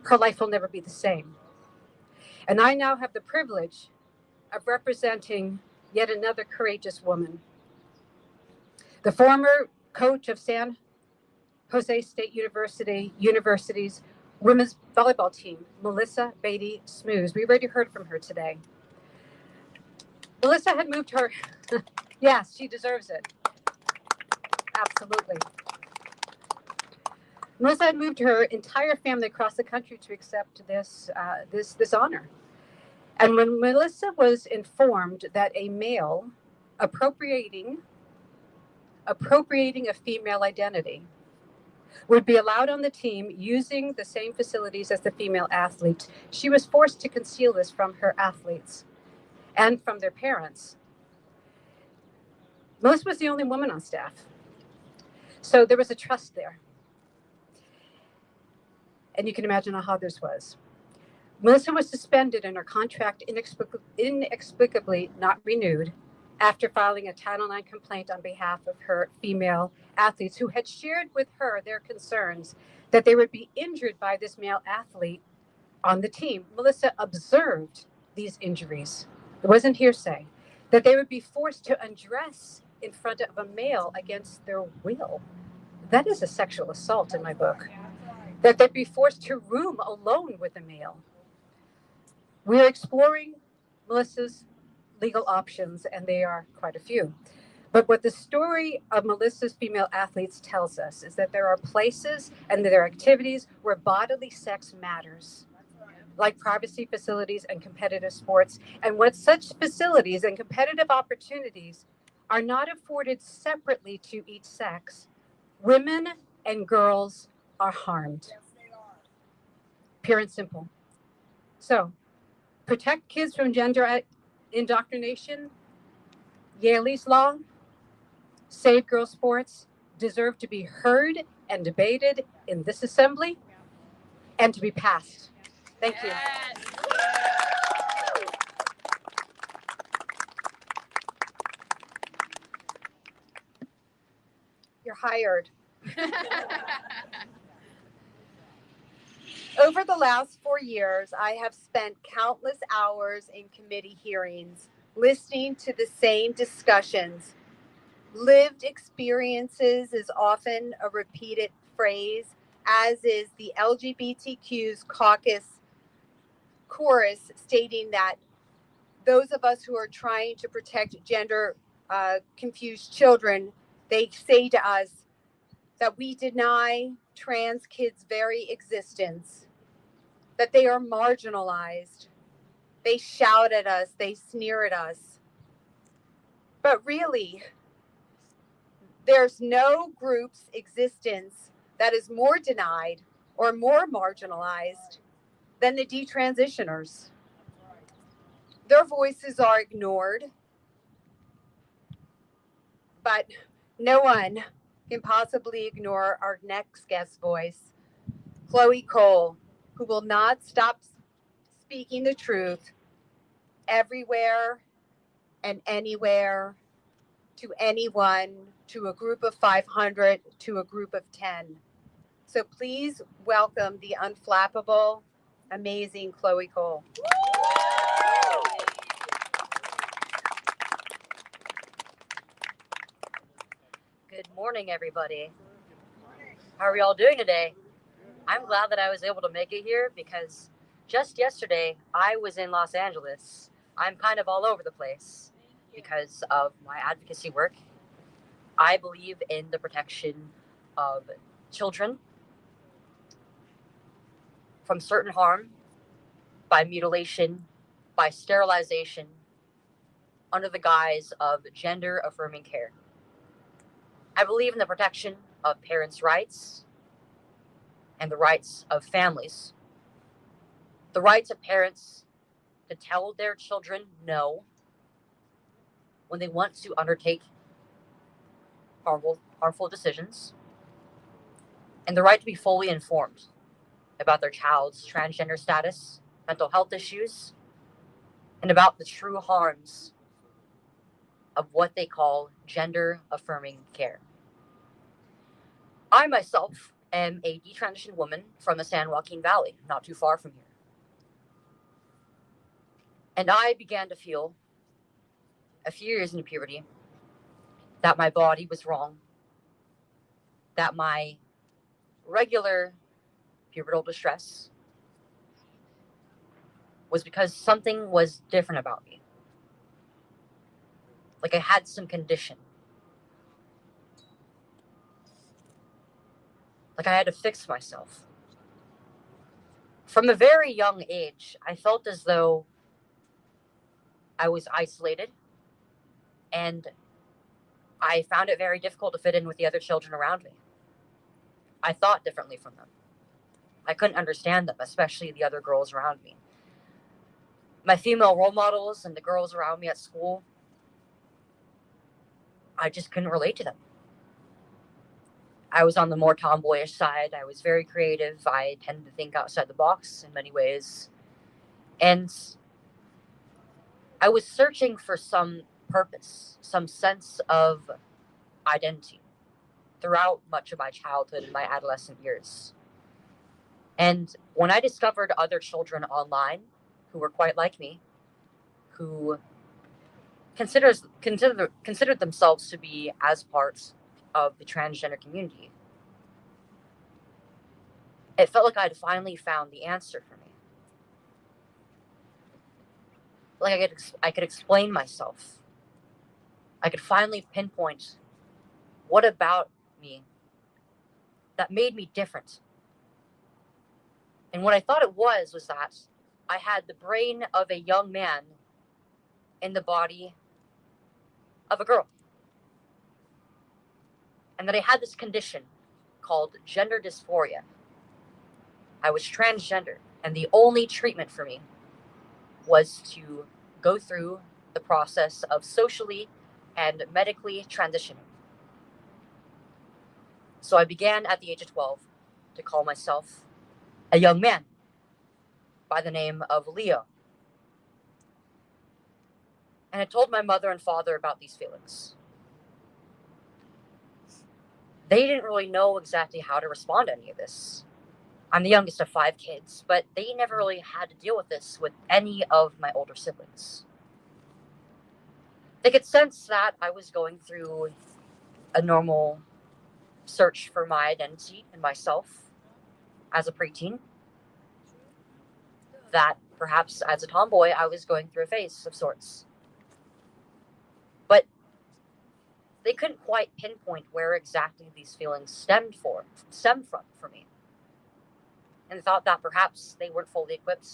Her life will never be the same. And I now have the privilege of representing yet another courageous woman. The former coach of San Jose State University's women's volleyball team, Melissa Batie-Smoose. We already heard from her today. Melissa had moved her, yes, she deserves it. Absolutely. Melissa had moved her entire family across the country to accept this honor. And when Melissa was informed that a male appropriating a female identity would be allowed on the team using the same facilities as the female athletes, she was forced to conceal this from her athletes and from their parents. Melissa was the only woman on staff. So there was a trust there. And you can imagine how hard this was. Melissa was suspended and her contract inexplicably not renewed after filing a Title IX complaint on behalf of her female athletes who had shared with her their concerns that they would be injured by this male athlete on the team. Melissa observed these injuries. It wasn't hearsay. That they would be forced to undress in front of a male against their will. That is a sexual assault in my book. That they'd be forced to room alone with a male. We're exploring Melissa's legal options, and they are quite a few. But what the story of Melissa's female athletes tells us is that there are places and there are activities where bodily sex matters, like privacy facilities and competitive sports. And what such facilities and competitive opportunities are not afforded separately to each sex, women and girls are harmed. Pure and simple. So, protect kids from gender indoctrination. Yale's law, Save Girls Sports deserve to be heard and debated in this assembly and to be passed. Thank you. You're hired. Over the last 4 years, I have spent countless hours in committee hearings, listening to the same discussions. Lived experiences is often a repeated phrase, as is the LGBTQ's caucus chorus stating that those of us who are trying to protect gender confused children, they say to us that we deny trans kids' very existence, that they are marginalized. They shout at us, they sneer at us. But really, there's no group's existence that is more denied or more marginalized than the detransitioners. Their voices are ignored, but no one can possibly ignore our next guest voice, Chloe Cole, who will not stop speaking the truth everywhere and anywhere, to anyone, to a group of 500, to a group of 10. So please welcome the unflappable, amazing Chloe Cole. Good morning, everybody. How are we all doing today? I'm glad that I was able to make it here because just yesterday I was in Los Angeles. I'm kind of all over the place because of my advocacy work. I believe in the protection of children from certain harm by mutilation, by sterilization, under the guise of gender affirming care. I believe in the protection of parents' rights and the rights of families. The rights of parents to tell their children no when they want to undertake harmful decisions, and the right to be fully informed about their child's transgender status, mental health issues, and about the true harms of what they call gender affirming care. I myself am a detransitioned woman from the San Joaquin Valley, not too far from here. And I began to feel, a few years into puberty, that my body was wrong, that my regular pubertal distress was because something was different about me. Like I had some condition. Like I had to fix myself. From a very young age, I felt as though I was isolated, and I found it very difficult to fit in with the other children around me. I thought differently from them. I couldn't understand them, especially the other girls around me. My female role models and the girls around me at school, I just couldn't relate to them. I was on the more tomboyish side. I was very creative. I tended to think outside the box in many ways. And I was searching for some purpose, some sense of identity throughout much of my childhood and my adolescent years. And when I discovered other children online who were quite like me, who considered themselves to be as parts of the transgender community, it felt like I'd finally found the answer for me. Like I could explain myself. I could finally pinpoint what about me that made me different. And what I thought it was that I had the brain of a young man in the body of a girl. And that I had this condition called gender dysphoria. I was transgender, and the only treatment for me was to go through the process of socially and medically transitioning. So I began at the age of 12 to call myself a young man by the name of Leo. And I told my mother and father about these feelings. They didn't really know exactly how to respond to any of this. I'm the youngest of 5 kids, but they never really had to deal with this with any of my older siblings. They could sense that I was going through a normal search for my identity and myself as a preteen. That perhaps as a tomboy, I was going through a phase of sorts. But they couldn't quite pinpoint where exactly these feelings stemmed from for me. And thought that perhaps they weren't fully equipped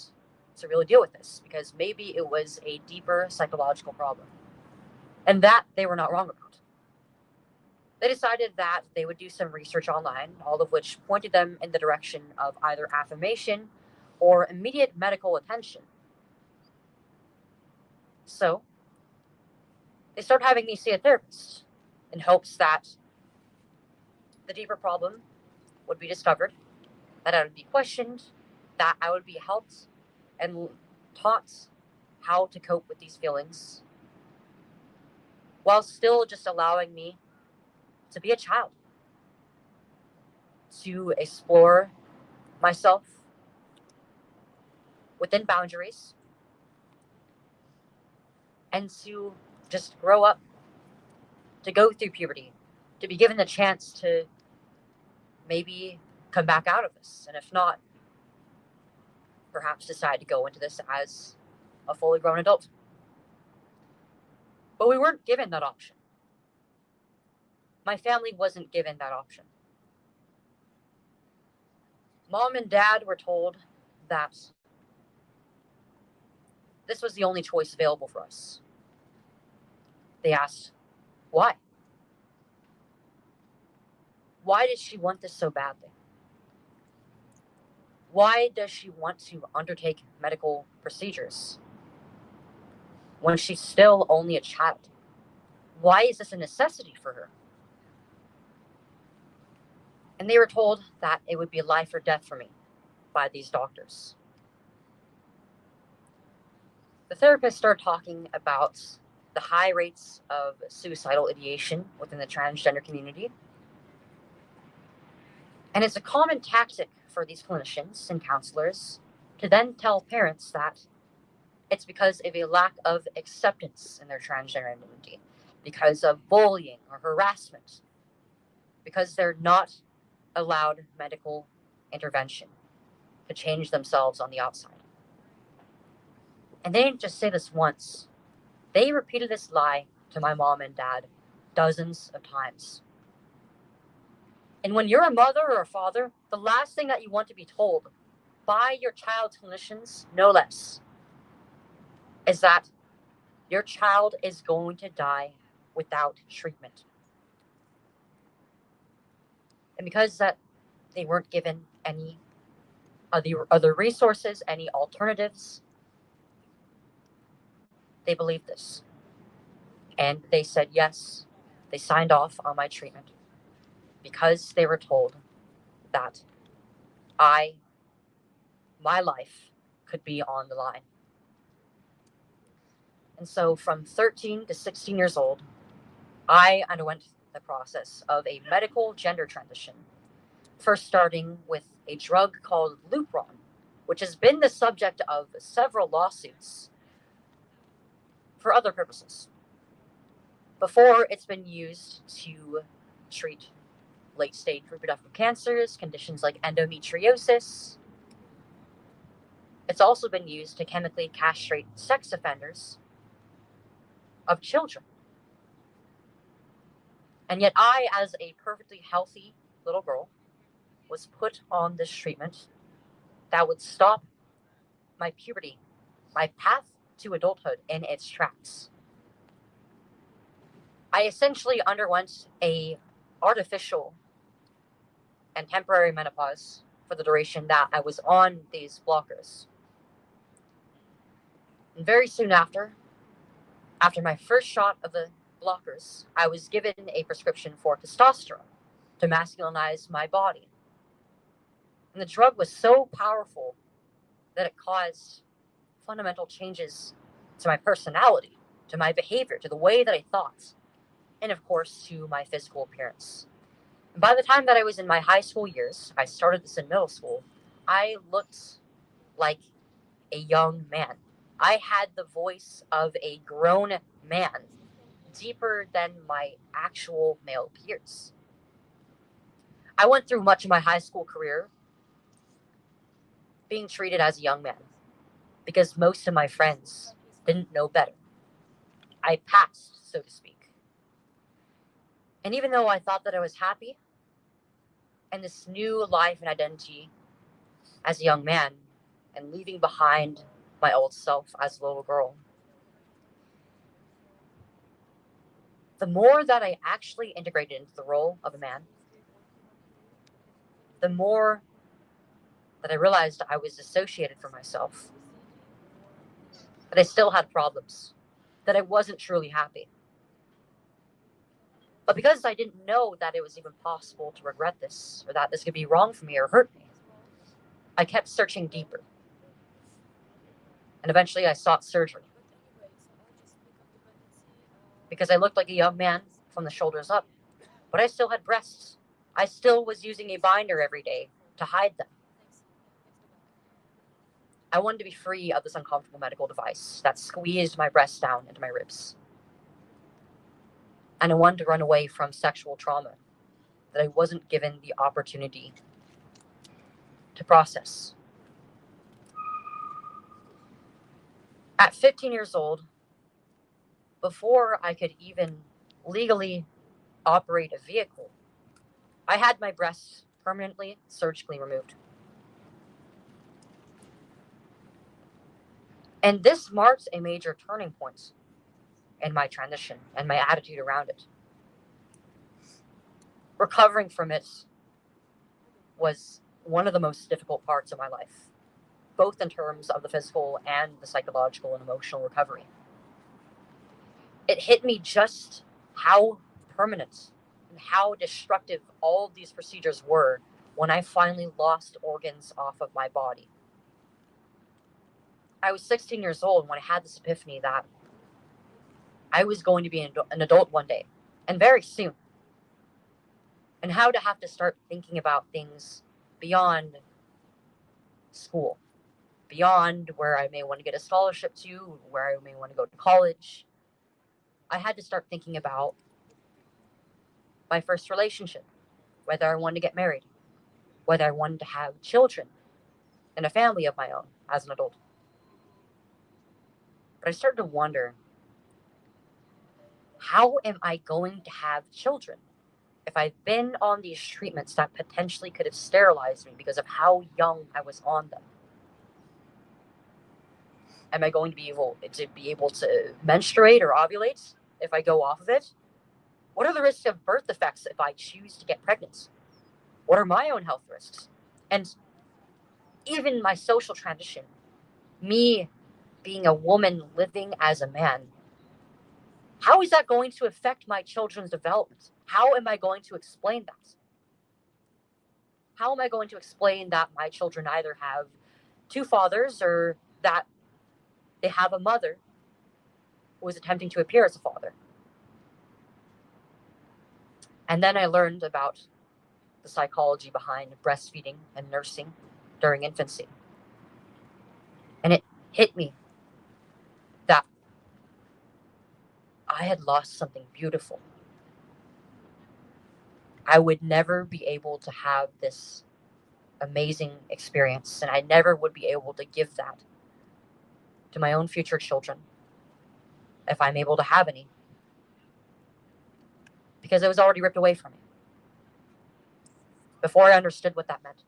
to really deal with this, because maybe it was a deeper psychological problem. And that they were not wrong about. They decided that they would do some research online, all of which pointed them in the direction of either affirmation or immediate medical attention. So they started having me see a therapist in hopes that the deeper problem would be discovered, that I would be questioned, that I would be helped and taught how to cope with these feelings, while still just allowing me to be a child, to explore myself within boundaries, and to just grow up, to go through puberty, to be given the chance to maybe come back out of this, and if not, perhaps decide to go into this as a fully grown adult. But we weren't given that option. My family wasn't given that option. Mom and Dad were told that this was the only choice available for us. They asked, why? Why does she want this so badly? Why does she want to undertake medical procedures when she's still only a child? Why is this a necessity for her? And they were told that it would be life or death for me by these doctors. The therapist started talking about the high rates of suicidal ideation within the transgender community. And it's a common tactic for these clinicians and counselors to then tell parents that it's because of a lack of acceptance in their transgender identity, because of bullying or harassment, because they're not allowed medical intervention to change themselves on the outside. And they didn't just say this once. They repeated this lie to my mom and dad dozens of times. And when you're a mother or a father, the last thing that you want to be told by your child's clinicians, no less, is that your child is going to die without treatment. And because that they weren't given any other resources, any alternatives, they believed this. And they said yes, they signed off on my treatment because they were told that my life could be on the line. And so from 13 to 16 years old, I underwent the process of a medical gender transition, first starting with a drug called Lupron, which has been the subject of several lawsuits for other purposes. Before, it's been used to treat late-stage reproductive cancers, conditions like endometriosis. It's also been used to chemically castrate sex offenders of children. And yet I, as a perfectly healthy little girl, was put on this treatment that would stop my puberty, my path to adulthood in its tracks. I essentially underwent a artificial and temporary menopause for the duration that I was on these blockers. And very soon after my first shot of the blockers, I was given a prescription for testosterone to masculinize my body. And the drug was so powerful that it caused fundamental changes to my personality, to my behavior, to the way that I thought, and of course to my physical appearance. And by the time that I was in my high school years, I started this in middle school, I looked like a young man. I had the voice of a grown man, deeper than my actual male peers. I went through much of my high school career being treated as a young man because most of my friends didn't know better. I passed, so to speak. And even though I thought that I was happy and this new life and identity as a young man and leaving behind my old self as a little girl, the more that I actually integrated into the role of a man, the more that I realized I was dissociated from myself, that I still had problems. that I wasn't truly happy. But because I didn't know that it was even possible to regret this, or that this could be wrong for me or hurt me, I kept searching deeper. And eventually I sought surgery. Because I looked like a young man from the shoulders up, but I still had breasts. I still was using a binder every day to hide them. I wanted to be free of this uncomfortable medical device that squeezed my breasts down into my ribs. And I wanted to run away from sexual trauma that I wasn't given the opportunity to process. At 15 years old, before I could even legally operate a vehicle, I had my breasts permanently surgically removed. And this marks a major turning point in my transition and my attitude around it. Recovering from it was one of the most difficult parts of my life, both in terms of the physical and the psychological and emotional recovery. It hit me just how permanent and how destructive all of these procedures were when I finally lost organs off of my body. I was 16 years old when I had this epiphany that I was going to be an adult one day, and very soon. And how to have to start thinking about things beyond school, beyond where I may want to get a scholarship to, where I may want to go to college. I had to start thinking about my first relationship, whether I wanted to get married, whether I wanted to have children and a family of my own as an adult. But I started to wonder, how am I going to have children if I've been on these treatments that potentially could have sterilized me because of how young I was on them? Am I going to be able to menstruate or ovulate if I go off of it? What are the risks of birth defects if I choose to get pregnant? What are my own health risks? And even my social transition, me being a woman living as a man, how is that going to affect my children's development? How am I going to explain that? How am I going to explain that my children either have two fathers or that they have a mother who is attempting to appear as a father? And then I learned about the psychology behind breastfeeding and nursing during infancy. And it hit me that I had lost something beautiful. I would never be able to have this amazing experience, and I never would be able to give that to my own future children if I'm able to have any, because it was already ripped away from me before I understood what that meant.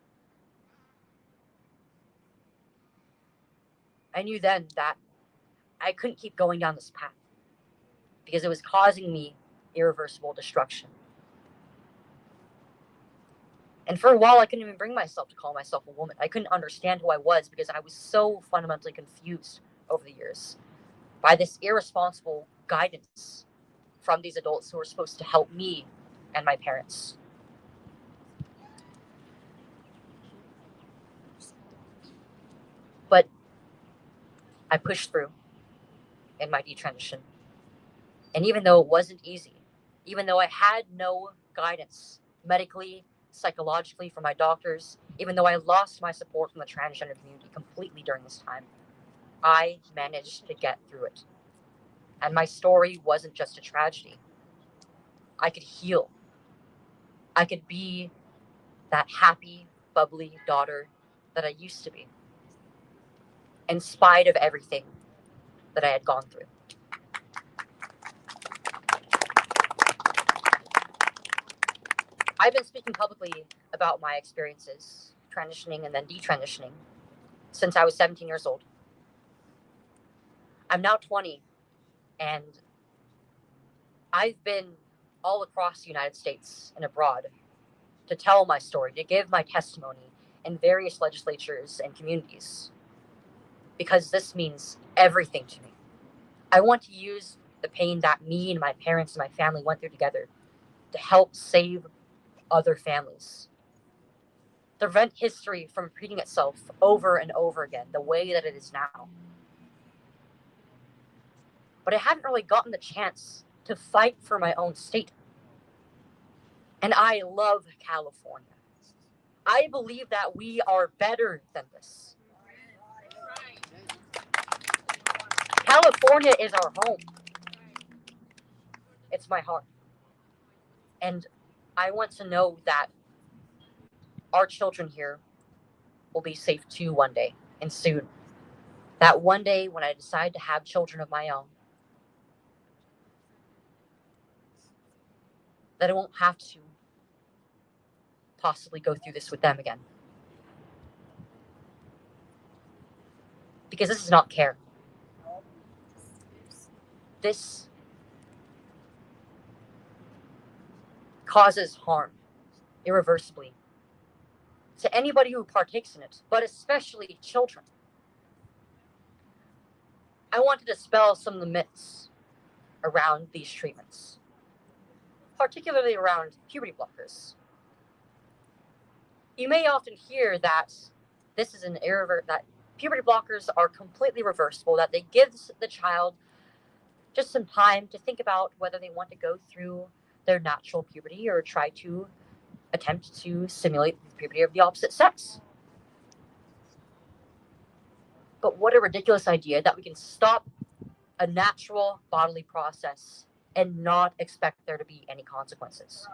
I knew then that I couldn't keep going down this path because it was causing me irreversible destruction. And for a while, I couldn't even bring myself to call myself a woman. I couldn't understand who I was because I was so fundamentally confused over the years by this irresponsible guidance from these adults who were supposed to help me and my parents. But I pushed through in my detransition. And even though it wasn't easy, even though I had no guidance medically, psychologically from my doctors, even though I lost my support from the transgender community completely during this time, I managed to get through it. And my story wasn't just a tragedy. I could heal. I could be that happy, bubbly daughter that I used to be, in spite of everything that I had gone through. I've been speaking publicly about my experiences, transitioning and then detransitioning, since I was 17 years old. I'm now 20, and I've been all across the United States and abroad to tell my story, to give my testimony in various legislatures and communities, because this means everything to me. I want to use the pain that me and my parents and my family went through together to help save other families. To prevent history from repeating itself over and over again the way that it is now. But I haven't really gotten the chance to fight for my own state. And I love California. I believe that we are better than this. California is our home. It's my heart. And I want to know that our children here will be safe too one day, and soon. That one day when I decide to have children of my own, that I won't have to possibly go through this with them again. Because this is not care. This causes harm irreversibly to anybody who partakes in it, but especially children. I want to dispel some of the myths around these treatments, particularly around puberty blockers. You may often hear that this is that puberty blockers are completely reversible, that they give the child just some time to think about whether they want to go through their natural puberty or try to attempt to simulate the puberty of the opposite sex. But what a ridiculous idea that we can stop a natural bodily process and not expect there to be any consequences.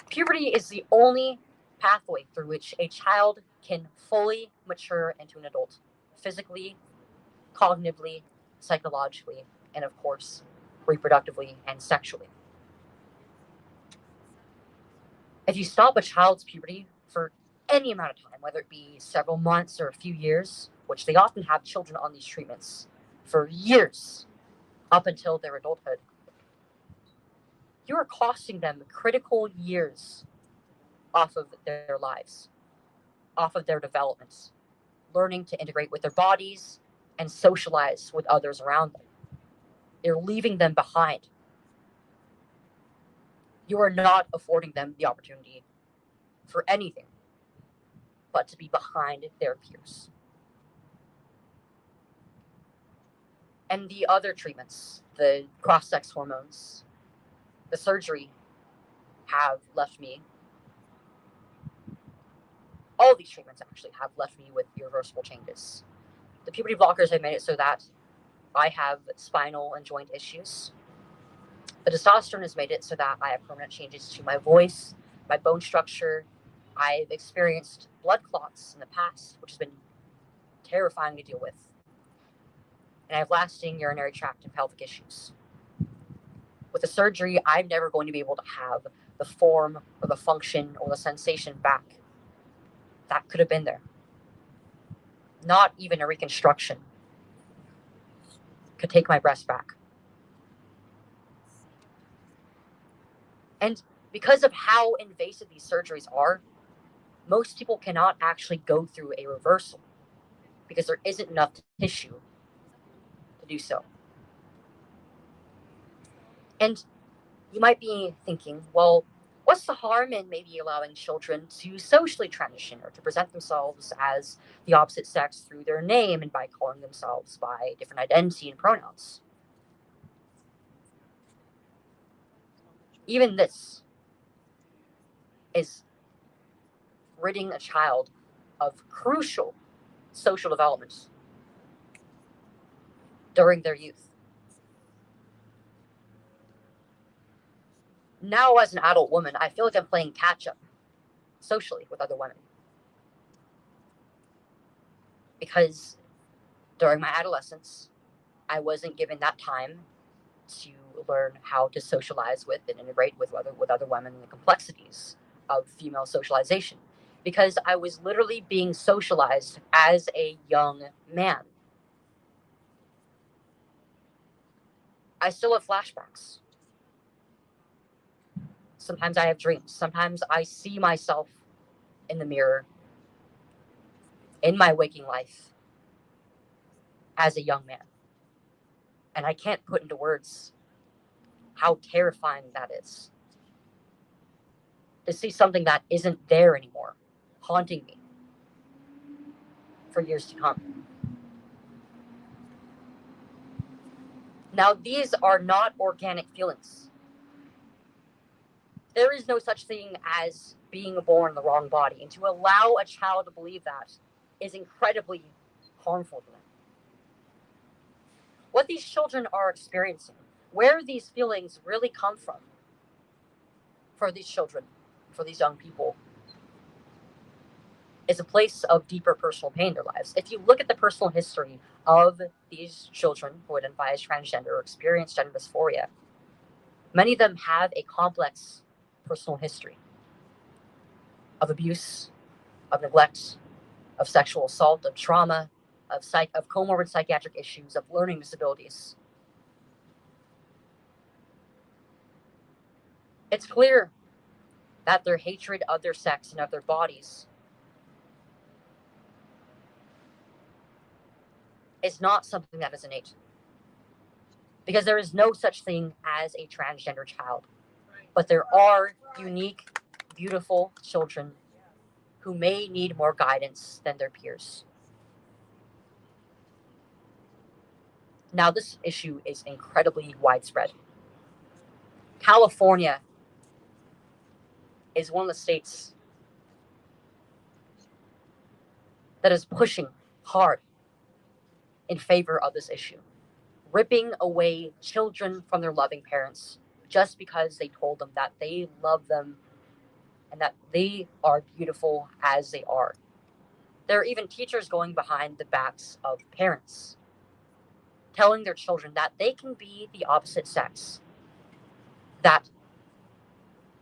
Puberty is the only pathway through which a child can fully mature into an adult, physically, cognitively, psychologically, and of course, reproductively and sexually. If you stop a child's puberty for any amount of time, whether it be several months or a few years, which they often have children on these treatments for years up until their adulthood, you are costing them critical years off of their lives, off of their developments, learning to integrate with their bodies and socialize with others around them. You're leaving them behind. You are not affording them the opportunity for anything but to be behind their peers. And the other treatments, the cross-sex hormones, the surgery, have left me, all these treatments actually have left me with irreversible changes. The puberty blockers have made it so that I have spinal and joint issues. The testosterone has made it so that I have permanent changes to my voice, my bone structure. I've experienced blood clots in the past, which has been terrifying to deal with. And I have lasting urinary tract and pelvic issues. With the surgery, I'm never going to be able to have the form or the function or the sensation back that could have been there. Not even a reconstruction could take my breast back. And because of how invasive these surgeries are, most people cannot actually go through a reversal because there isn't enough tissue to do so. And you might be thinking, well, what's the harm in maybe allowing children to socially transition or to present themselves as the opposite sex through their name and by calling themselves by different identity and pronouns? Even this is ridding a child of crucial social development during their youth. Now, as an adult woman, I feel like I'm playing catch-up socially with other women. Because during my adolescence, I wasn't given that time to learn how to socialize with and integrate with other women and the complexities of female socialization. Because I was literally being socialized as a young man. I still have flashbacks. Sometimes I have dreams. Sometimes I see myself in the mirror in my waking life. as a young man. And I can't put into words how terrifying that is. To see something that isn't there anymore, haunting me for years to come. Now, these are not organic feelings. There is no such thing as being born in the wrong body, and to allow a child to believe that is incredibly harmful to them. What these children are experiencing, where these feelings really come from for these children, for these young people, is a place of deeper personal pain in their lives. If you look at the personal history of these children who identify as transgender or experience gender dysphoria, many of them have a complex personal history of abuse, of neglect, of sexual assault, of trauma, of comorbid psychiatric issues, of learning disabilities. It's clear that their hatred of their sex and of their bodies is not something that is innate. Because there is no such thing as a transgender child. But there are unique, beautiful children who may need more guidance than their peers. Now, this issue is incredibly widespread. California is one of the states that is pushing hard in favor of this issue, ripping away children from their loving parents just because they told them that they love them and that they are beautiful as they are. There are even teachers going behind the backs of parents, telling their children that they can be the opposite sex, that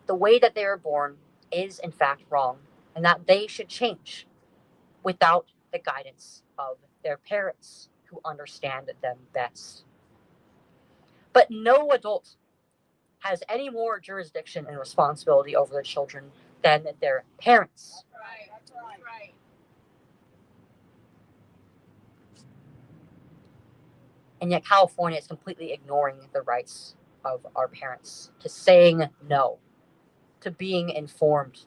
the way that they are born is in fact wrong, and that they should change without the guidance of their parents who understand them best. But no adult has any more jurisdiction and responsibility over their children than their parents. That's right. And yet California is completely ignoring the rights of our parents to saying no, to being informed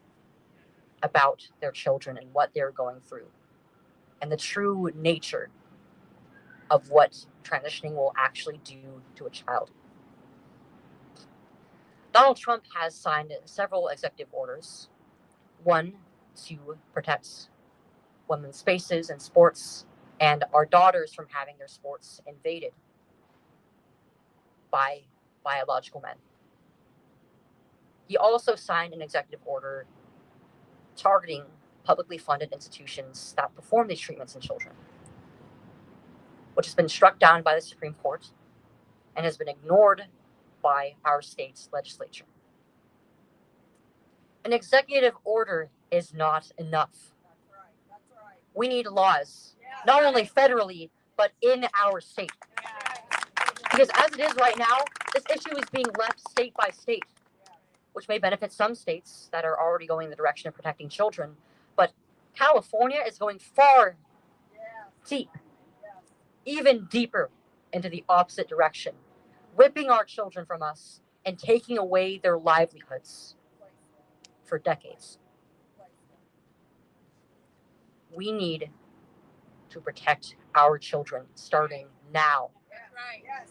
about their children and what they're going through, and the true nature of what transitioning will actually do to a child. Donald Trump has signed several executive orders, one to protect women's spaces and sports and our daughters from having their sports invaded by biological men. He also signed an executive order targeting publicly funded institutions that perform these treatments in children, which has been struck down by the Supreme Court and has been ignored by our state's legislature. An executive order is not enough. That's right. We need laws, not only federally, but in our state. Because as it is right now, this issue is being left state by state, which may benefit some states that are already going in the direction of protecting children. But California is going far deep, even deeper into the opposite direction, ripping our children from us and taking away their livelihoods for decades. We need to protect our children starting now. Right. Yes.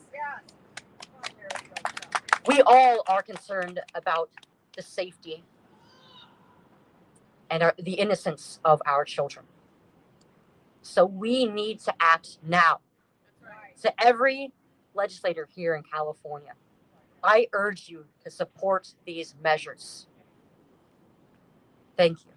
We all are concerned about the safety and the innocence of our children. So we need to act now. To every legislator here in California, I urge you to support these measures. Thank you.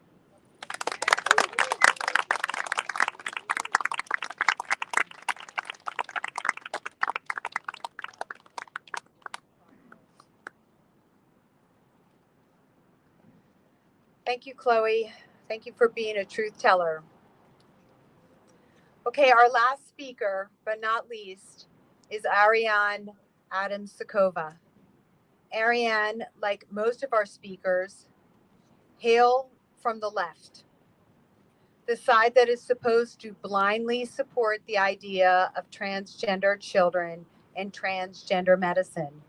Thank you, Chloe. Thank you for being a truth teller. Okay, our last speaker, but not least, is Ariane Adams-Sakova. Ariane, like most of our speakers, hail from the left. the side that is supposed to blindly support the idea of transgender children and transgender medicine,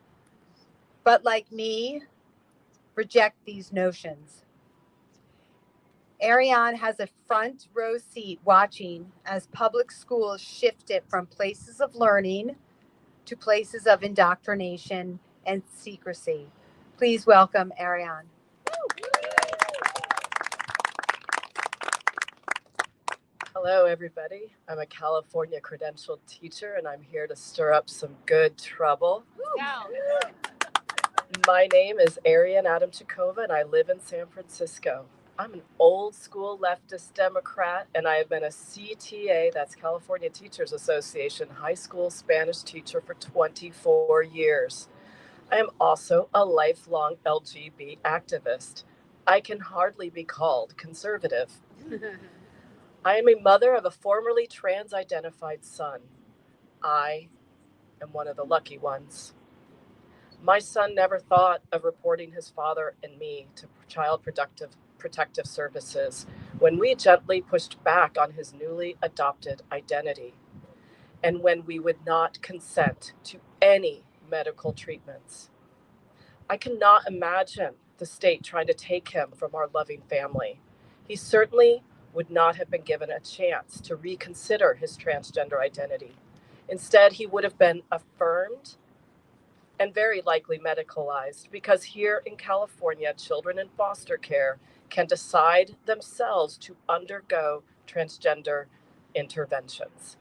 but like me, reject these notions. Ariane has a front row seat watching as public schools shifted from places of learning to places of indoctrination and secrecy. Please welcome Ariane. Hello, everybody. I'm a California credentialed teacher, and I'm here to stir up some good trouble. My name is Ariane Adamchikova, and I live in San Francisco. I'm an old school leftist Democrat, and I have been a CTA, that's California Teachers Association, high school Spanish teacher for 24 years. I am also a lifelong LGBT activist. I can hardly be called conservative. I am a mother of a formerly trans-identified son. I am one of the lucky ones. My son never thought of reporting his father and me to Child Protective Services when we gently pushed back on his newly adopted identity and when we would not consent to any medical treatments. I cannot imagine the state trying to take him from our loving family. He certainly would not have been given a chance to reconsider his transgender identity. Instead, he would have been affirmed and very likely medicalized, because here in California, children in foster care can decide themselves to undergo transgender interventions.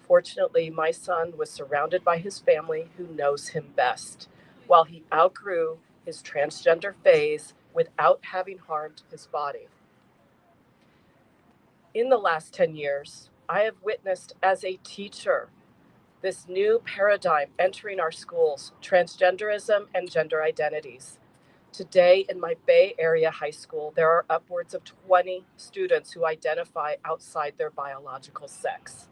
Fortunately, my son was surrounded by his family who knows him best, while he outgrew his transgender phase without having harmed his body. In the last 10 years, I have witnessed as a teacher this new paradigm entering our schools, transgenderism and gender identities. Today in my Bay Area high school, there are upwards of 20 students who identify outside their biological sex.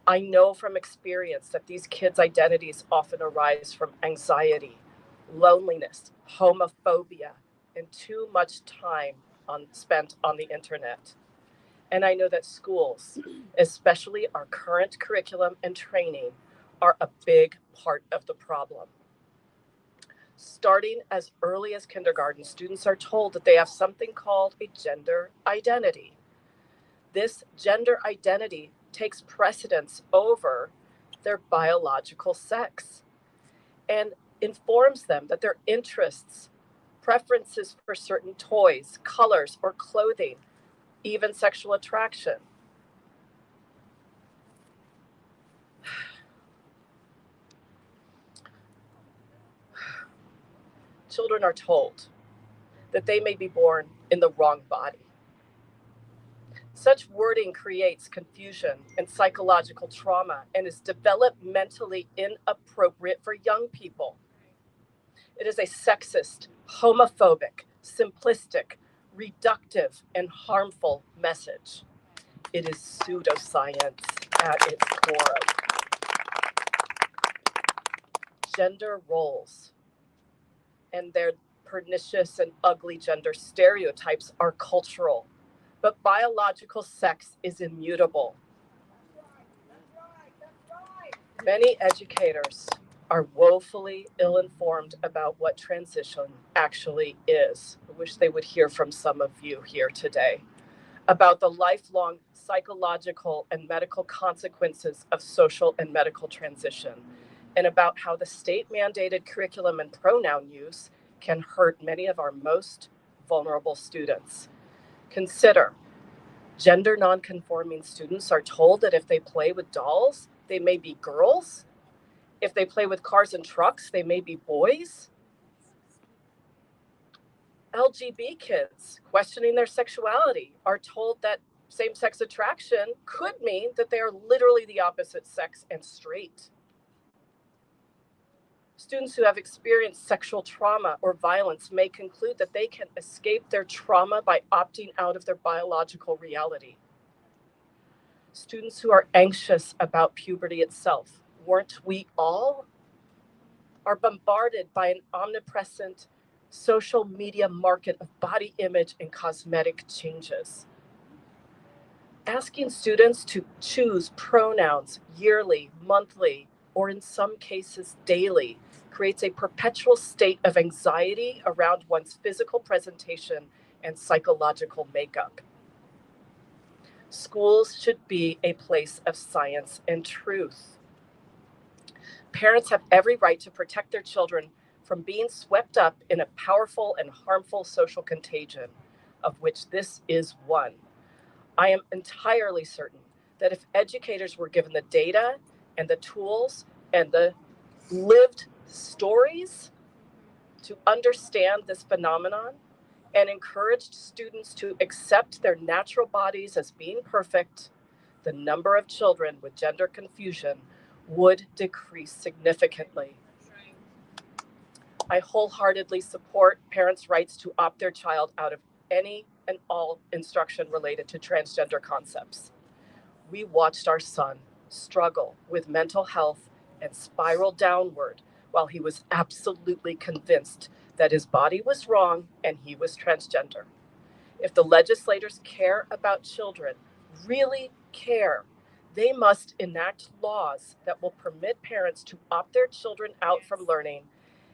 I know from experience that these kids' identities often arise from anxiety, loneliness, homophobia, and too much time spent on the internet. And I know that schools, especially our current curriculum and training, are a big part of the problem. Starting as early as kindergarten, students are told that they have something called a gender identity. This gender identity takes precedence over their biological sex and informs them that their interests, preferences for certain toys, colors, or clothing, even sexual attraction, children are told that they may be born in the wrong body. Such wording creates confusion and psychological trauma and is developmentally inappropriate for young people. It is a sexist, homophobic, simplistic, reductive, and harmful message. It is pseudoscience at its core. Gender roles and their pernicious and ugly gender stereotypes are cultural, but biological sex is immutable. Many educators are woefully ill-informed about what transition actually is. I wish they would hear from some of you here today about the lifelong psychological and medical consequences of social and medical transition, and about how the state-mandated curriculum and pronoun use can hurt many of our most vulnerable students. Consider, gender nonconforming students are told that if they play with dolls, they may be girls. If they play with cars and trucks, they may be boys. LGBT kids questioning their sexuality are told that same-sex attraction could mean that they are literally the opposite sex and straight. Students who have experienced sexual trauma or violence may conclude that they can escape their trauma by opting out of their biological reality. Students who are anxious about puberty itself, weren't we all? Are bombarded by an omnipresent social media market of body image and cosmetic changes. Asking students to choose pronouns yearly, monthly, or in some cases daily creates a perpetual state of anxiety around one's physical presentation and psychological makeup. Schools should be a place of science and truth. Parents have every right to protect their children from being swept up in a powerful and harmful social contagion, of which this is one. I am entirely certain that if educators were given the data and the tools and the lived stories to understand this phenomenon and encouraged students to accept their natural bodies as being perfect, the number of children with gender confusion would decrease significantly. I wholeheartedly support parents' rights to opt their child out of any and all instruction related to transgender concepts. We watched our son struggle with mental health and spiral downward while he was absolutely convinced that his body was wrong and he was transgender. If the legislators care about children, really care, they must enact laws that will permit parents to opt their children out from learning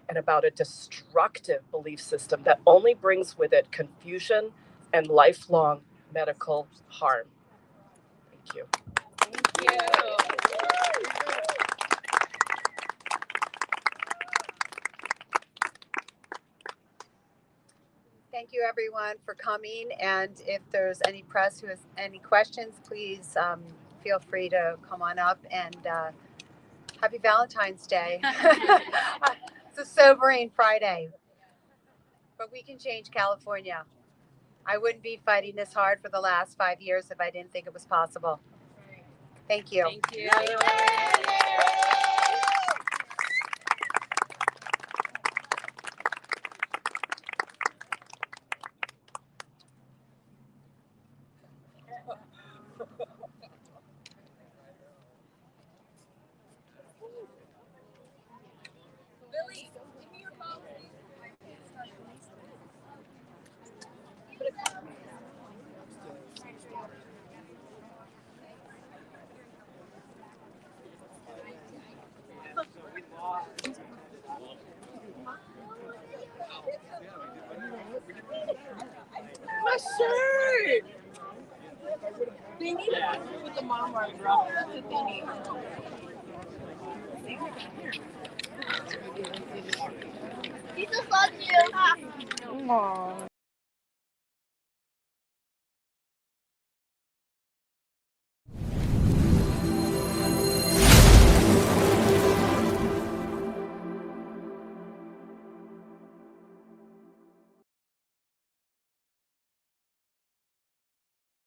and about a destructive belief system that only brings with it confusion and lifelong medical harm. Thank you. Thank you. Thank you, everyone, for coming. And if there's any press who has any questions, please feel free to come on up. And happy Valentine's Day. It's a sobering Friday, but we can change California. I wouldn't be fighting this hard for the last 5 years if I didn't think it was possible. Thank you. Thank you. Billy, give me your phone, please. My shirt! They need to put it with the mom or bro. That's the thing. Jesus loves you. Aww.